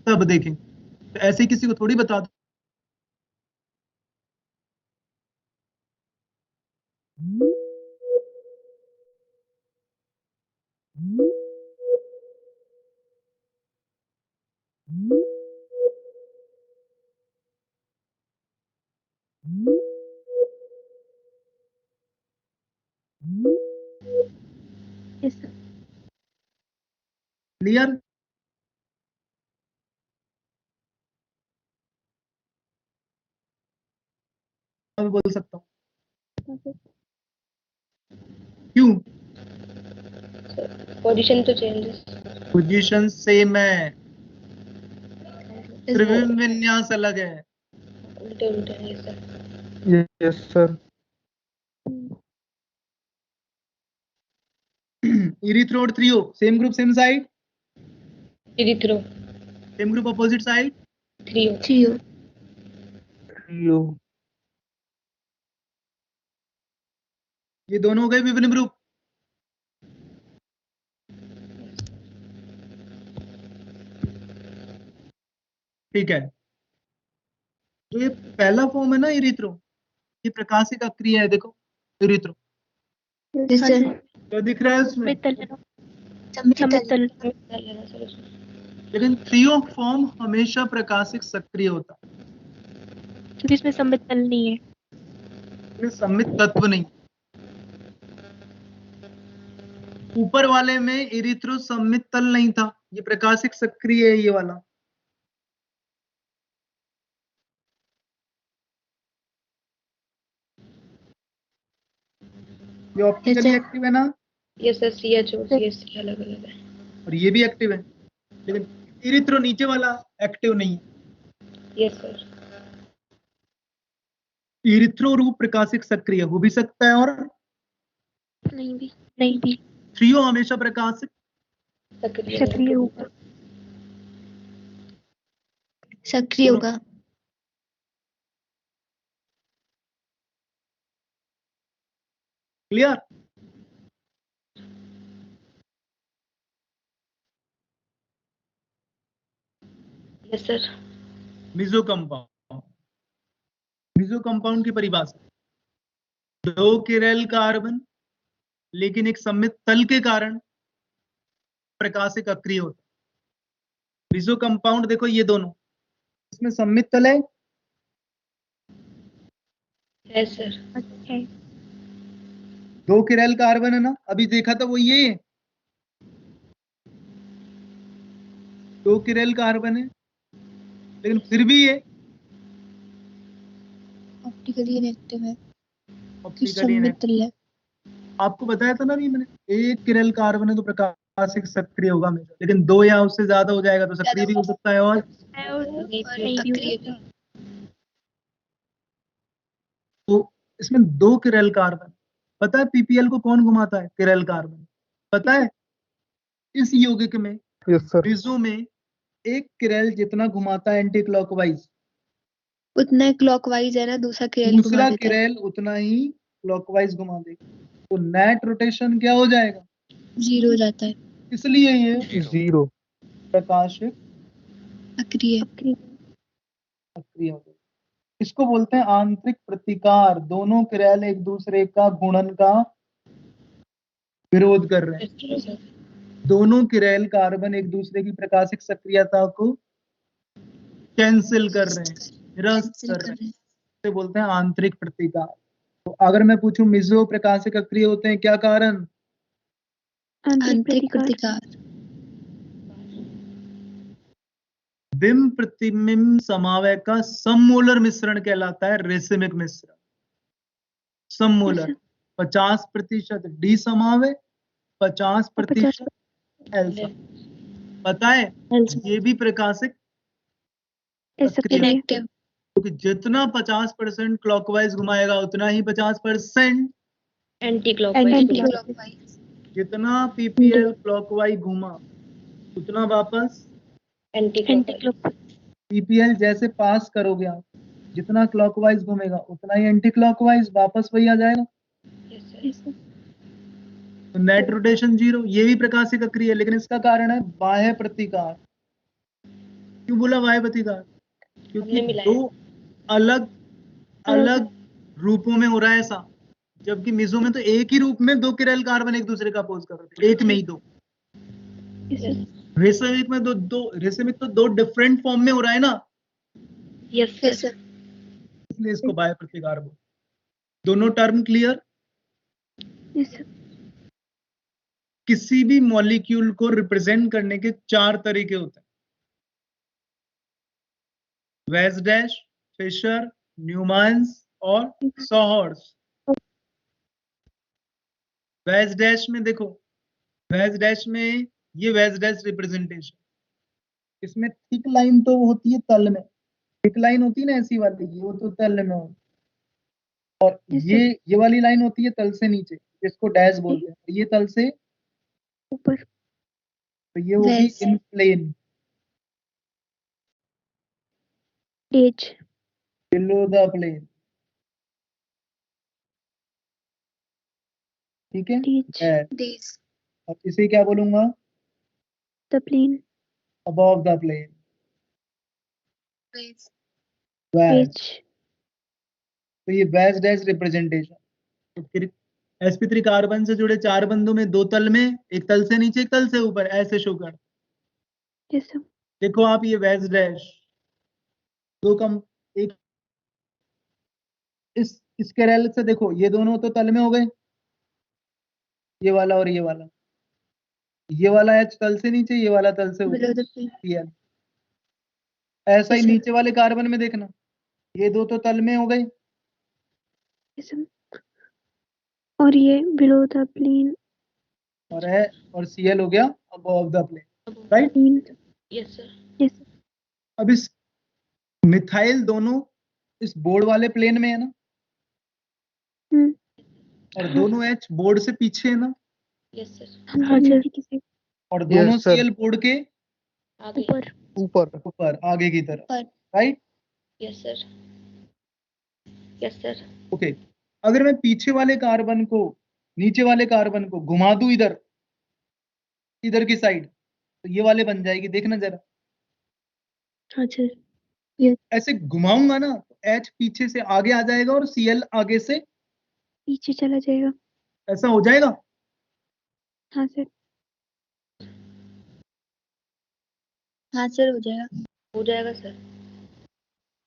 तब देखें, तो ऐसे किसी को थोड़ी बता दो। Yes sir. क्लियर? मैं बोल सकता हूँ क्यों? पोजीशन तो चेंजेस, पोजीशन सेम है, त्रिविम विन्यास अलग है। उल्टे उल्टे हैं ये sir. Yes sir. Erythro threo, same group same side, erythro same group opposite side, threo threo threo. ये दोनों हो गए विभिन्न ग्रुप। ठीक है, तो ये पहला फॉर्म है ना इरिथ्रो, ये प्रकाशिक अक्रिया है। देखो इरिथ्रो यस सर। क्या दिख रहा है उसमें, समितल लेना सर उसमें। लेकिन थ्रियो फॉर्म हमेशा प्रकाशिक सक्रिय होता है, क्योंकि इसमें सम्मित तल नहीं है। इसमें सम्मित तत्व नहीं। ऊपर वाले में इरिथ्रो सम्मित तल नहीं था, ये प्रकाशिक सक्रिय है ये वाला। ये ऑप्टिकली एक्टिव है ना, ये सर CHO CSC अलग अलग है। और ये भी एक्टिव है, लेकिन इरिथ्रो नीचे वाला एक्टिव नहीं है। Yes sir. इरिथ्रो रूप प्रकाशिक सक्रिय हो भी सकता है और नहीं भी थ्रियो हमेशा प्रकाशिक सक्रिय होगा। सक्रिय होगा। Clear? Yes sir. Mizo compound, Mizo compound की परिभाषा, दो किरल कार्बन लेकिन एक सम्मित तल के कारण प्रकाशिक अक्रिय होता है। मिजो कंपाउंड देखो ये दोनों, इसमें सम्मित तल है, यस सर। अच्छा है। दो किरल कार्बन है ना, अभी देखा था वो ये है। दो किरल कार्बन है लेकिन फिर भी ये ऑप्टिकली इनएक्टिव है, ऑप्टिकली समितल है। आपको बताया था ना भी मैंने, एक किरल कार्बन है तो प्रकाशिक सक्रिय होगा हमेशा, लेकिन दो या उससे ज्यादा हो जाएगा तो सक्रिय भी हो सकता है। और अक्रिय भी। तो इसमें दो किरल कार्बन, पता है पीपीएल को कौन घुमाता है? किरल कार्बन, पता है? इस यौगिक में यस सर। रिजो में एक किरल जितना घुमाता है एंटी क्लॉकवाइज, उतना क्लॉकवाइज है ना, दूसरा किरल घुमा दूसरा देता है। किरल उतना ही क्लॉकवाइज घुमा देगा, तो नेट रोटेशन क्या हो जाएगा? 0 हो जाता है। इसलिए ये जीरो। प्रकाशिक अक्रिय। सक्रिय हो जाएगा। इसको बोलते हैं आंतरिक प्रतिकार, दोनों किरल एक दूसरे का गुणन का विरोध कर रहे हैं, दोनों किरल कार्बन एक दूसरे की प्रकाशिक सक्रियता को कैंसिल कर रहे हैं, निरस्त कर रहे हैं, इसे बोलते हैं आंतरिक प्रतिकार। तो अगर मैं पूछूं मिजो प्रकाशिक अक्रिय होते हैं क्या कारण? आंतरिक प्रतिकार। बिम प्रतिबिंब समवाय का सममोलर मिश्रण कहलाता है रेसिमिक मिश्रण। सममोलर 50% डी समवाय, 50% एल समवाय। पता है ये भी प्रकाशिक इनएक्टिव। क्योंकि जितना 50% क्लॉकवाइज घुमाएगा उतना ही 50% एंटी क्लॉकवाइज। क्लॉकवाइज। जितना पीपीएल क्लॉकवाइज घुमा उतना वापस एंटी क्लॉकवाइज। पीपीएल जैसे पास करोगे आप, जितना क्लॉकवाइज घूमेगा उतना ही एंटी क्लॉकवाइज वापस वही आ जाएगा, तो नेट रोटेशन 0। ये भी प्रकाशिक अक्रिय है, लेकिन इसका कारण है बाह्य प्रतिकार। क्यों बोला बाह्य प्रतिकार? क्योंकि दो अलग अलग रूपों में हो रहा है ऐसा, जबकि मिजो में तो एक ही रूप में दो किरल कार्बन एक दूसरे का अपोज कर रहे थे, एक में ही दो। रेसिमिक में रेसिमिक तो दो डिफरेंट फॉर्म में हो रहा है ना, यस सर। इसलिए इसको बाह्य प्रतिकार बोलते हैं। दोनों टर्म क्लियर? किसी भी मॉलिक्यूल को रिप्रेजेंट करने के 4 तरीके होते हैं, वेज डैश, फिशर, न्यूमैन्स और सॉहर्स। वेज डैश में देखो, वेज डैश में ये वेज डैश रिप्रेजेंटेशन, इसमें थिक लाइन तो होती है तल में, थिक लाइन होती है ना ऐसी वाली, ये वो तो तल में हो, और ये वाली लाइन होती है तल से नीचे, जिसको डैश बोलते हैं, ये तल से ऊपर, तो ये होगी in plane, edge, below the plane, ठीक है। एज, और इसे क्या बोलूंगा, the plane, above the plane, edge. तो ये वेज डैश रिप्रेजेंटेशन। तो फिर sp3 कार्बन से जुड़े 4 बंधों में 2 तल में, एक तल से नीचे, एक तल से ऊपर, ऐसे शो कर। yes, sir. देखो आप ये वेज डैश दो कम, एक इसके रेल से देखो, ये दोनों तो तल में हो गए, ये वाला और ये वाला एच तल से नीचे, ये वाला तल से ऊपर, Cl। ऐसा ही नीचे वाले कार्बन में देखना, ये दो तो तल में हो गए, yes, sir. और ये बिलो द प्लेन, और Cl हो गया above the plane, right. Yes sir. yes, sir. अब इस मिथाइल दोनों इस बोर्ड वाले प्लेन में है ना, और दोनों एच बोर्ड से पीछे है ना, यस सर। हाँ सर, और दोनों Yes, sir. Cl बोर्ड के आगे। ऊपर। ऊपर आगे की तरफ, right. Yes sir. Yes sir. Okay, अगर मैं पीछे वाले कार्बन को, नीचे वाले कार्बन को घुमा दूं इधर की साइड, तो ये वाले बन जाएगी, देखना जरा। हाँ सर, ऐसे घुमाऊंगा ना तो H पीछे से आगे आ जाएगा और Cl आगे से पीछे चला जाएगा। ऐसा हो जाएगा। हाँ सर, हाँ सर, हो जाएगा। हो जाएगा सर।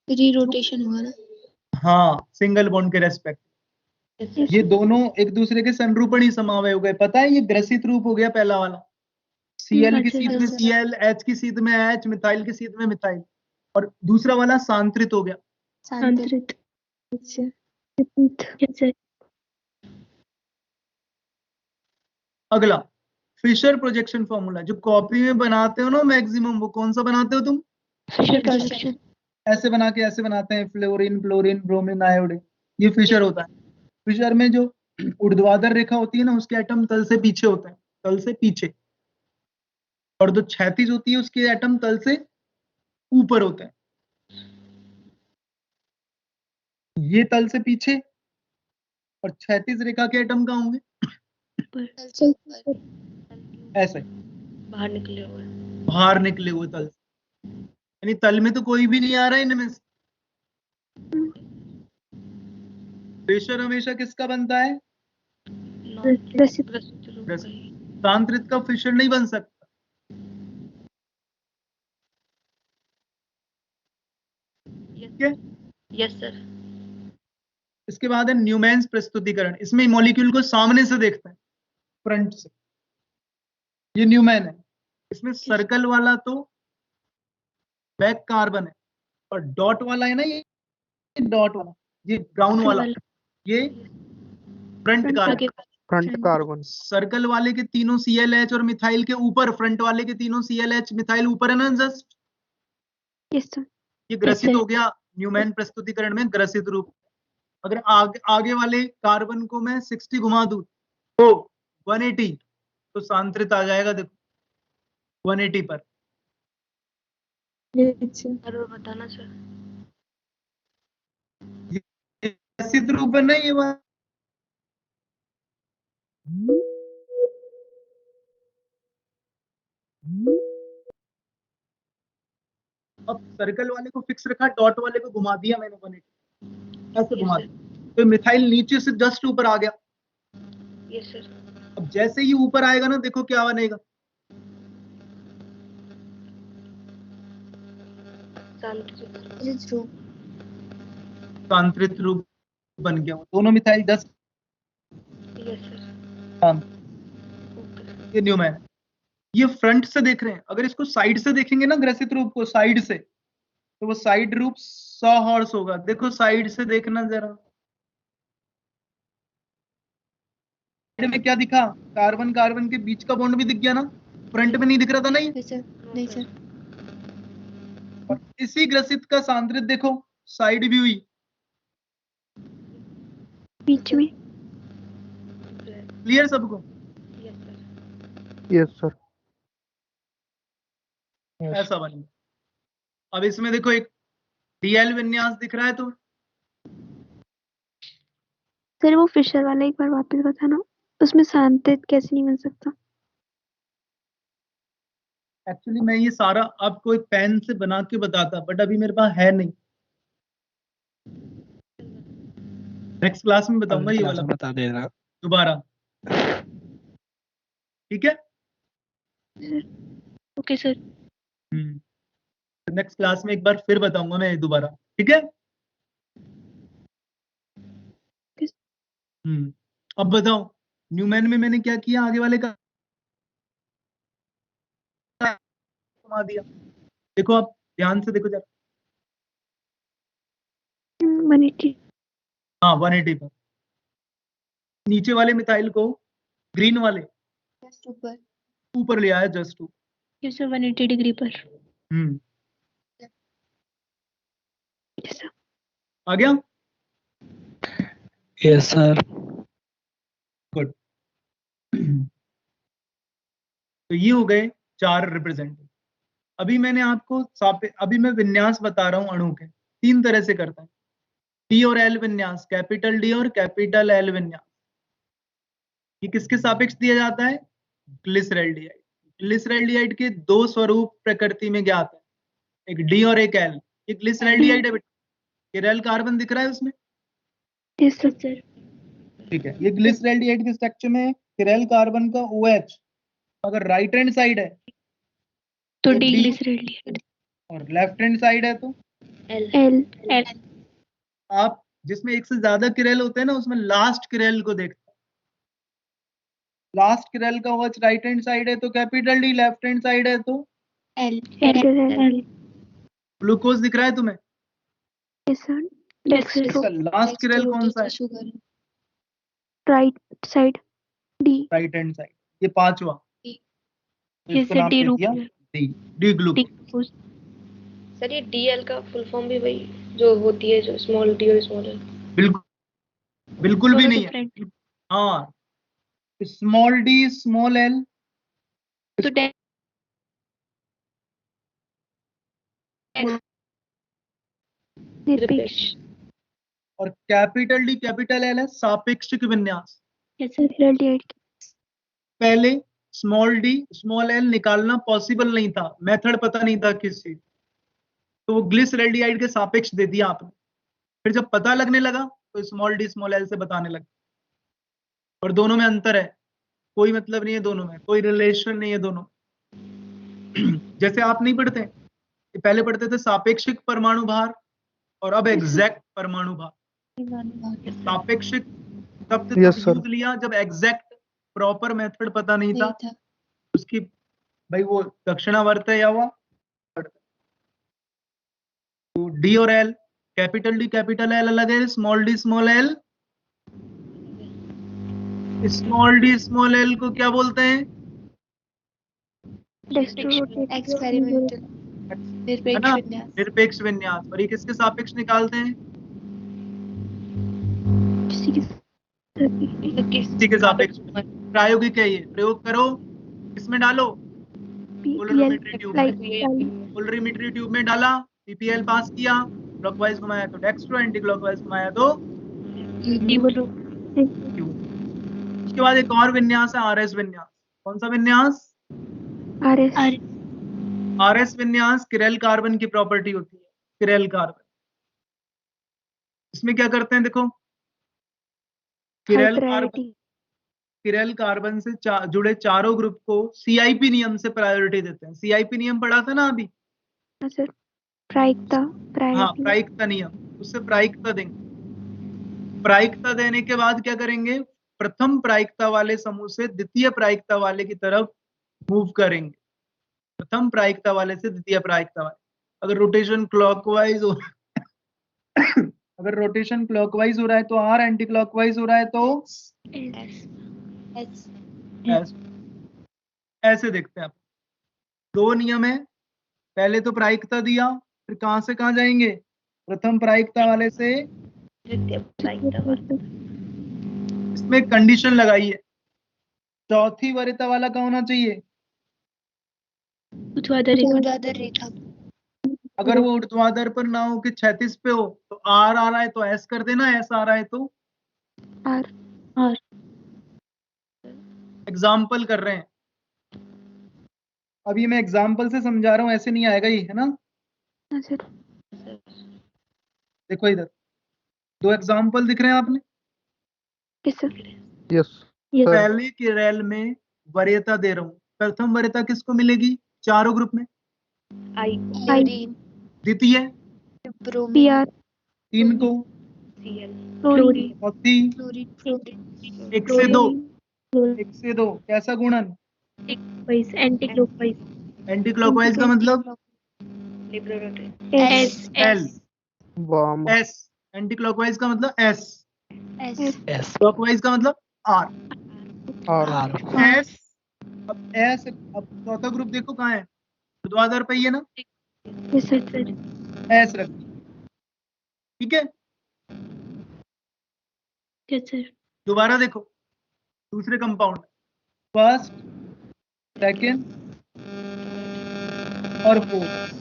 रीरोटेशन हुआ ना। हाँ, सिंगल बॉन्ड के रेस्पेक्ट। Yes sir. ये दोनों एक दूसरे के संरूपण ही समावय हो गए, पता है, ये ग्रसित रूप हो गया पहला वाला। Cl की सीध में Cl, H की सीध में H, मिथाइल की सीध में मिथाइल, और दूसरा वाला सांत्रित हो गया। सांत्रित। अच्छा, yes, sir. अगला फिशर प्रोजेक्शन फॉर्मूला, जो कॉपी में बनाते हो ना मैक्सिमम, वो कौन सा बनाते हो तुम? Fischer projection. ऐसे बना के ऐसे बनाते हैं, फ्लोरीन, क्लोरीन, ब्रोमीन, आयोडीन, ये फिशर होता है। फिशर में जो ऊर्ध्वाधर रेखा होती है ना, उसके एटम तल से पीछे होते हैं, तल से पीछे, और जो क्षैतिज होती है उसके एटम तल से ऊपर होते हैं। ये तल से पीछे और क्षैतिज रेखा के एटम कहाँ होंगे? ऐसे बाहर निकले हुए। बाहर निकले हुए तल से, यानी तल में तो कोई भी नहीं आ रहा है इनमें से। फिशर हमेशा किसका बनता है? सांत्रित का फिशर नहीं बन सकता। ठीक है, यस सर। इसके बाद है न्यूमैन्स प्रस्तुतिकरण। इसमें मॉलिक्यूल को सामने से देखते हैं, फ्रंट से। ये न्यूमैन है, इसमें सर्कल वाला तो बैक कार्बन है, और डॉट वाला है ना, ये डॉट वाला, ये ब्राउन वाला, ये front carbon. Front carbon. Circle वाले के तीनों ClH और मिथाइल के ऊपर, फ्रंट वाले के तीनों ClH मिथाइल ऊपर है ना, जस्ट। Yes sir. ये ग्रसित हो गया न्यूमैन प्रस्तुतिकरण में, ग्रसित रूप। अगर आगे वाले कार्बन को मैं 60 घुमा दूं तो 180, तो सांत्रित आ जाएगा, देखो 180 पर। और बताना सर। ग्रसित रूप है ना ये बात। अब सर्कल वाले को फिक्स रखा, डॉट वाले को घुमा दिया मैंने 180, ऐसे घुमा दिया, तो मिथाइल नीचे से जस्ट ऊपर आ गया। Yes sir. अब जैसे ही ऊपर आएगा ना, देखो क्या बनेगा, सांत्रित रूप बन गया। दोनों मिथाइल जस्ट। Yes sir. ये न्यूमैन। ये फ्रंट से देख रहे हैं, अगर इसको साइड से देखेंगे ना ग्रसित रूप को साइड से, तो वो साइड रूप सॉ हॉर्स होगा। देखो साइड से देखना जरा, साइड में क्या दिखा, कार्बन कार्बन के बीच का बॉन्ड भी दिख गया ना, फ्रंट में नहीं दिख रहा था ना ये। नहीं सर। और इसी ग्रसित का सांद्रित देखो साइड भी हुई बीच में। क्लियर सबको? Yes sir. Yes sir. ऐसा बन गया। अब इसमें देखो एक डीएल विन्यास दिख रहा है, तो सर वो फिशर वाला एक बार वापस बताना, उसमें सांद्रित कैसे नहीं बन सकता? एक्चुअली मैं ये सारा आपको एक पेन से बना के बताता, बट अभी मेरे पास है नहीं, नेक्स्ट क्लास में बताऊंगा ये वाला, बता देना दोबारा। ठीक है? Okay sir. नेक्स्ट क्लास में एक बार फिर बताऊंगा मैं दोबारा, ठीक है? अब बताओ न्यूमैन में मैंने क्या किया, आगे वाले का घुमा दिया। देखो आप ध्यान से देखो जरा, 180। हाँ 180 पर। नीचे वाले मिथाइल को ग्रीन वाले जस्ट ऊपर। ऊपर ले आया, just two. Yes sir, 180 degree पर। Yes sir. आ गया? Yes sir. गुड। तो ये हो गए 4 रिप्रेजेंटेटिव। अभी मैंने आपको अभी मैं विन्यास बता रहा हूं अणु के, 3 तरह से करता है, डी और एल विन्यास, कैपिटल डी और कैपिटल एल विन्यास। ये किसके सापेक्ष दिया जाता है? ग्लिसरैल्डिहाइड। ग्लिसरैल्डिहाइड के 2 स्वरूप प्रकृति में ज्ञात है, एक डी और एक एल। ये ग्लिसरैल्डिहाइड है बेटा, किरल कार्बन दिख रहा है उसमें? Yes sir. ठीक है, ये ग्लिसरैल्डिहाइड के स्ट्रक्चर में किरल कार्बन का OH अगर राइट हैंड साइड है तो तो डी D, ग्लिसरैल्डिहाइड, और लेफ्ट हैंड साइड है तो एल। आप जिसमें एक से ज्यादा किरल होते हैं ना, उसमें लास्ट किरल को देखते हैं। लास्ट किरल का OH राइट हैंड साइड है तो capital D, left hand side है तो एल। ग्लूकोज दिख रहा है तुम्हें? Yes sir. इसका लास्ट किरल कौन सा है? Sugar. Right side, D. Right hand side, ये 5वां। तो यस इसको सर, नाम डी दे रूप दिया में। D glucose. सर ये डीएल का फुल फॉर्म भी वही जो होती है, जो स्मॉल डी और स्मॉल एल? बिल्कुल भी नहीं है। हाँ, स्मॉल डी स्मॉल एल तो निरपेक्ष। और कैपिटल डी कैपिटल एल है सापेक्षिक विन्यास। Yes sir, glyceraldehyde. पहले स्मॉल डी स्मॉल एल निकालना पॉसिबल नहीं था, मेथड पता नहीं था किस चीज, तो वो ग्लिसरैल्डिहाइड के सापेक्ष दे दिया आपने। फिर जब पता लगने लगा तो स्मॉल डी स्मॉल एल से बताने लगा। और दोनों में अंतर है, कोई मतलब नहीं है दोनों में, कोई रिलेशन नहीं है दोनों। जैसे आप नहीं पढ़ते, पहले पढ़ते थे सापेक्षिक परमाणु भार और अब एग्जैक्ट परमाणु भार। सापेक्षिक शब्द यूज लिया जब एग्जैक्ट प्रॉपर मेथड पता नहीं था उसकी, भाई वो दक्षिणावर्त है या वो। तो डी और L, capital D capital L अलग है, small D small L. Small D small L को क्या बोलते हैं? एक्सपेरिमेंटल निरपेक्ष विन्यास। निरपेक्ष विन्यास। और ये किसके सापेक्ष निकालते हैं? किसी के सापेक्ष। प्रायोगिक है ये, प्रयोग करो, इसमें डालो पोलरिमेट्री ट्यूब में। पोलरिमेट्री ट्यूब में डाला, पीपीएल पास किया, क्लॉकवाइज घुमाया तो डेक्स्ट्रो, एंटी क्लॉकवाइज घुमाया तो उसके बाद एक और विन्यास है आरएस विन्यास। कौन सा विन्यास? आरएस विन्यास किरल कार्बन की प्रॉपर्टी होती है, किरल कार्बन। इसमें क्या करते हैं देखो, किरल कार्बन से जुड़े चारों ग्रुप को सीआईपी नियम से प्रायोरिटी देते हैं। सीआईपी नियम पढ़ा था ना अभी? सर, प्रायिकता। हाँ, प्रायिकता नियम, उससे प्रायिकता देंगे। प्रायिकता देने के बाद क्या करेंगे? प्रथम प्रायिकता वाले समूह से द्वितीय प्रायिकता वाले की तरफ मूव करेंगे। प्रथम प्रायिकता वाले से द्वितीय प्रायिकता वाले। अगर रोटेशन क्लॉकवाइज हो अगर रोटेशन क्लॉकवाइज हो रहा है तो आर, एंटी क्लॉकवाइज हो रहा है तो एस। ऐसे देखते हैं आप। दो नियम है, पहले तो प्रायिकता दिया, फिर कहां से कहां जाएंगे, प्रथम प्रायिकता वाले से द्वितीय प्रायिकता वाले। इसमें कंडीशन लगाई है, चौथी वरीयता वाला क्या होना चाहिए, ऊर्ध्वाधर रेखा। अगर वो ऊर्ध्वाधर पर ना हो कि क्षैतिज पे हो तो आर आ रहा है तो एस कर देना, एस आ रहा है तो आर। एग्जाम्पल कर रहे हैं। अभी मैं एग्जाम्पल से समझा रहा हूं, ऐसे नहीं आएगा ये, है ना। हाँ सर। देखो इधर दो एग्जाम्पल दिख रहे हैं आपने। Yes sir. Yes yes. Sir. पहले के रेल में वरीयता दे रहा हूं, प्रथम वरीयता किसको मिलेगी, चारों ग्रुप में। आई क्लोरीन, द्वितीय ब्रोमीन, पीआर, तीन को, सीएल क्लोरीन, चौथी फ्लोरीन, एक से दो, एक से दो कैसा गुणन, एंटी क्लॉकवाइज, एंटी क्लॉकवाइज का मतलब लिबरो रोटेट एस, एल, वाम। एस, एंटी क्लॉकवाइज का मतलब एस, एस, क्लॉकवाइज का मतलब आर, आर। एस। अब एस, अब चौथा ग्रुप देखो कहाँ है, ऊर्ध्वाधर पे ही है ना, यस सर। एस रख दी। ठीक है, यस सर। दोबारा देखो दूसरे कंपाउंड, फर्स्ट, सेकंड और फोर्थ।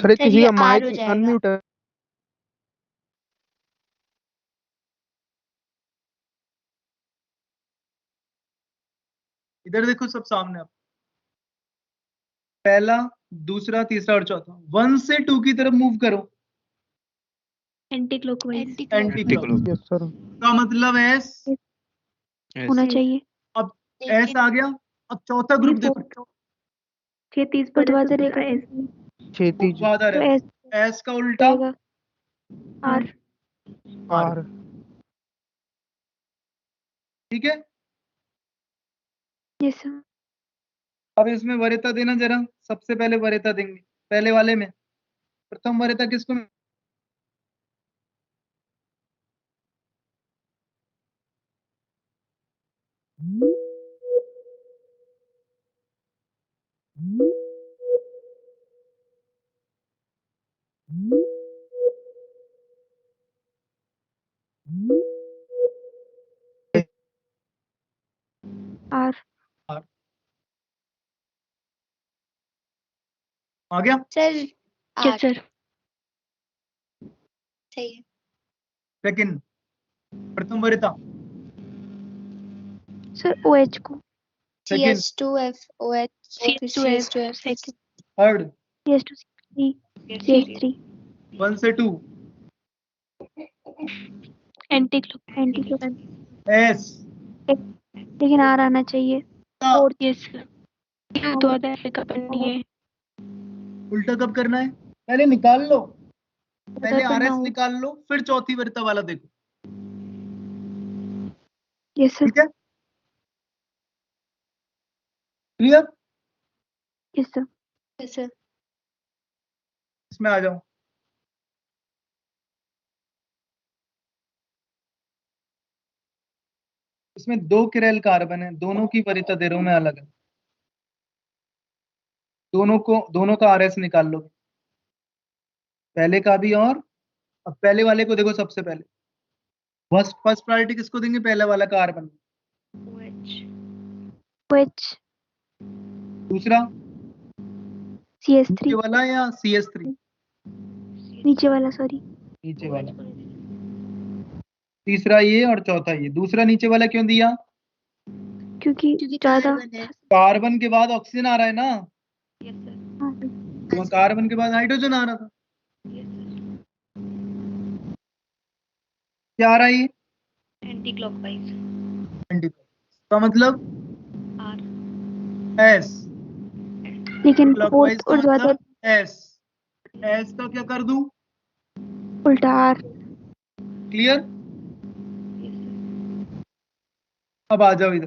सर किसी ये का आर माइक हो जाएगा। अनम्यूट है। इधर देखो सब सामने आप, पहला, दूसरा, तीसरा और चौथा, 1 से 2 की तरफ मूव करो, anti clockwise anti clock yes sir. का मतलब एस, होना चाहिए। अब एस आ गया। अब चौथा ग्रुप देखो, क्षैतिज ऊर्ध्वाधर रेखा एस, क्षैतिज ऊर्ध्वाधर तो है, एस एस का उल्टा जाएगा आर। आर। ठीक है। Yes sir. अब इसमें वरीयता देना जरा, सबसे पहले वरीयता देंगे पहले वाले में, प्रथम वरीयता किसको, आर। आ गया। Sir yes R sir. सही है। सेकंड, प्रथम वरीयता, सर ओएच को second, CH2FOH CH2F second, third, CH2 CH3 1 से 2, एंटी क्लॉक एस, लेकिन आर आना चाहिए। का फोर्थ यस ऊर्ध्वाधर रेखा बननी है। उल्टा कब करना है, पहले निकाल लो, पहले ऊर्ध्वाधर आर ना एस हो। निकाल लो, फिर चौथी वरीयता वाला देखो। Yes sir. ठीक है, clear. Yes sir. Yes sir. इसमें आ जाओ, इसमें 2 किरेल कार्बन है, दोनों की वरीयता दे रहा हूं मैं अलग है, दोनों का आरएस निकाल लो, पहले का भी और अब पहले वाले को देखो, सबसे पहले फर्स्ट प्रायोरिटी किसको देंगे, पहले वाला कार्बन, OH दूसरा CH3 नीचे वाला या CH3, नीचे वाला सॉरी नीचे वाला, तीसरा ये और चौथा ये। दूसरा नीचे वाला क्यों दिया, क्योंकि क्योंकि ज्यादा कार्बन है। कार्बन के बाद ऑक्सीजन आ रहा है ना, यस सर तो कार्बन के बाद हाइड्रोजन आ रहा था, यस सर क्या आ रहा है ये, एंटी क्लॉकवाइज एंटी, का मतलब आर एस, लेकिन क्लॉकवाइज फोर्थ का ऊर्ध्वाधर मतलब एस, एस का क्या कर दूं, उल्टा आर। क्लियर। अब आ जाओ इधर,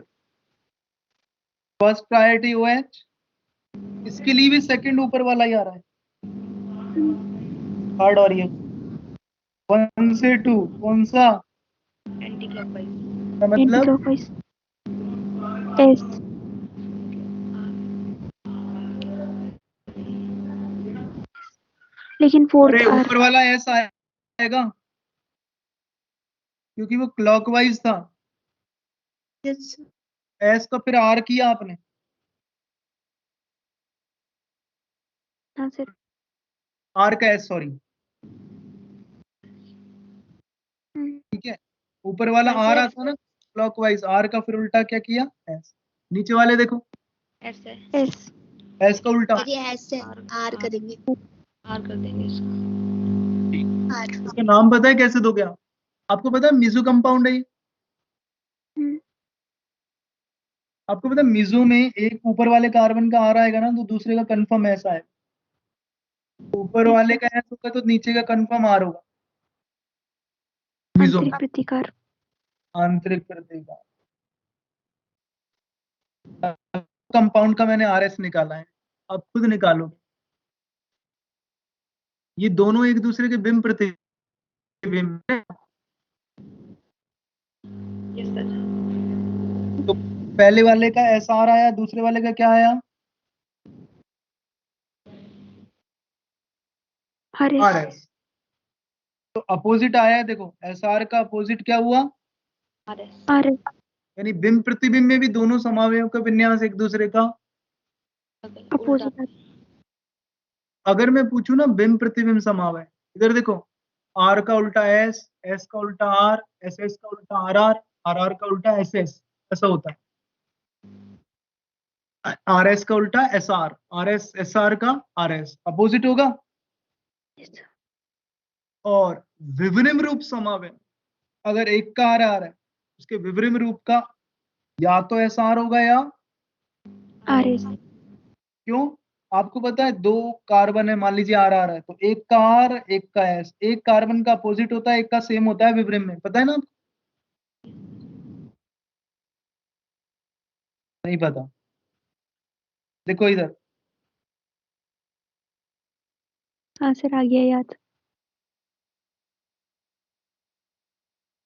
फर्स्ट प्रायोरिटी OH, इसके लिए भी सेकंड ऊपर वाला ही आ रहा है, थर्ड और ये 1 से 2 कौन सा, एंटी क्लॉकवाइज। का मतलब एंटीक्लॉकवाइज एस। लेकिन फोर्थ अरे आर। ऊपर वाला S आएगा क्योंकि वो क्लॉकवाइज था, यस S का फिर R किया आपने, हाँ सर। R का S, सॉरी, ठीक है, ऊपर वाला हाँ, R सर। आता ना क्लॉकवाइज, R का फिर उल्टा क्या किया, S। नीचे वाले देखो, एस है। एस। S का उल्टा, फिर ये एस से आर करेंगे। आर कर देंगे इसका। आर। इसका नाम पता है कैसे दोगे आप, आपको पता है मिजो कंपाउंड है ये, आपको पता है मिजो में एक ऊपर वाले कार्बन का R आएगा ना तो दूसरे का कंफर्म S आएगा, ऊपर वाले का S होगा तो नीचे का कंफर्म R होगा मिजो में। आंतरिक प्रतिकार। आंतरिक प्रतिकार, कंपाउंड का मैंने RS निकाला है, अब खुद निकालो, ये दोनों एक दूसरे के बिंब प्रतिबिंब हैं। Yes sir. तो पहले वाले का SR आया, दूसरे वाले का क्या आया, आर एस। RS। तो अपोजिट आया है, देखो SR का अपोजिट क्या हुआ, आर एस। R S. यानी बिंब प्रतिबिंब में भी दोनों समावयव का विन्यास एक दूसरे का, उल्टा। अपोजिट। अगर मैं पूछूं ना बिंब प्रतिबिंब समावय, इधर देखो, R का उल्टा S, S का उल्टा R, SS का उल्टा RR, RR का उल्टा SS, ऐसा होता है, RS का उल्टा SR, RS SR का RS, अपोजिट होगा। और विवरिम रूप समावय, अगर एक का R आ रहा है उसके विवरिम रूप का या तो SR होगा या, आर एस। क्यों, आपको पता है दो कार्बन है, मान लीजिए R आ रहा है तो एक का R एक का S, एक कार्बन का अपोजिट होता है एक का सेम होता है विवरिम में, पता है ना, नहीं पता, देखो इधर, हाँ सर आ गया याद।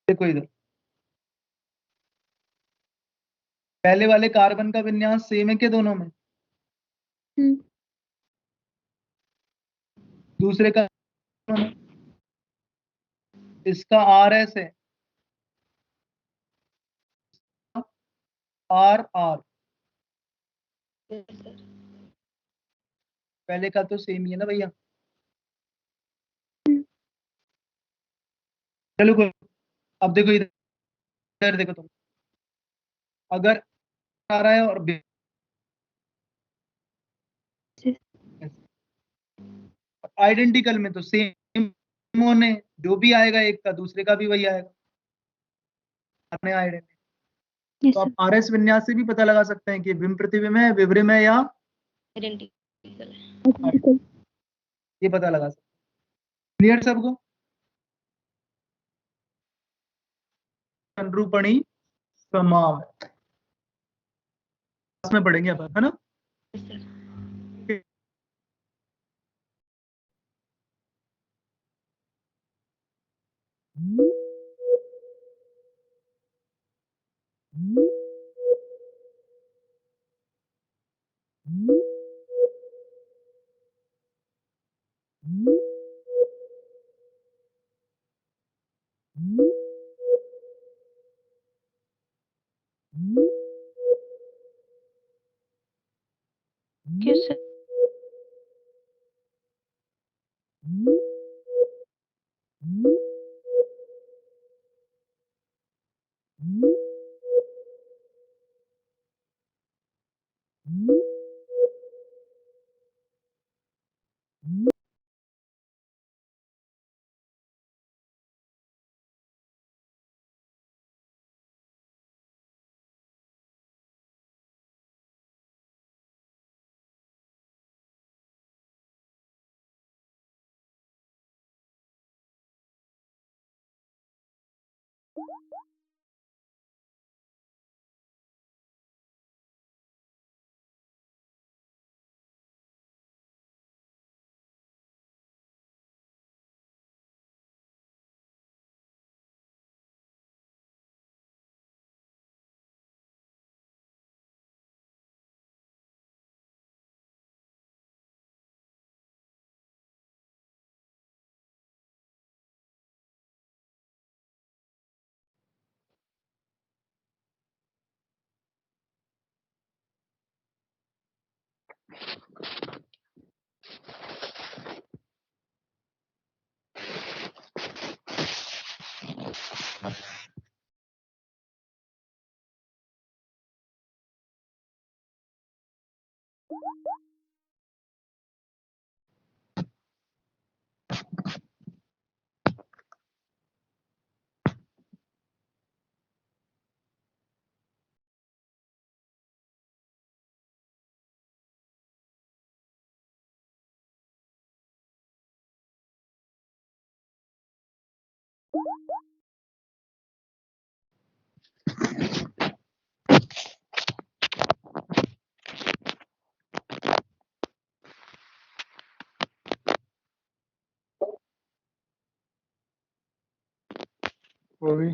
देखो इधर, पहले वाले कार्बन का विन्यास सेम है क्या दोनों में, दूसरे का, इसका RS है, RR, यस सर। पहले का तो सेम ही है ना भैया, चलो कोई, अब देखो इधर देखो तुम, अगर आ रहा है और आइडेंटिकल में तो सेम होने, जो भी आएगा एक का दूसरे का भी वही आएगा, अपने आइडेंटिकल, यस तो सर। आप RS विन्यास से भी पता लगा सकते हैं कि बिंब प्रतिबिंब है विवरिम है या, आइडेंटिकल है। ये पता लगा सकते हैं, क्लियर सबको, अनुरूपणी समावय में पढ़ेंगे अपन, है ना। Yes sir. Yes sir. वो भी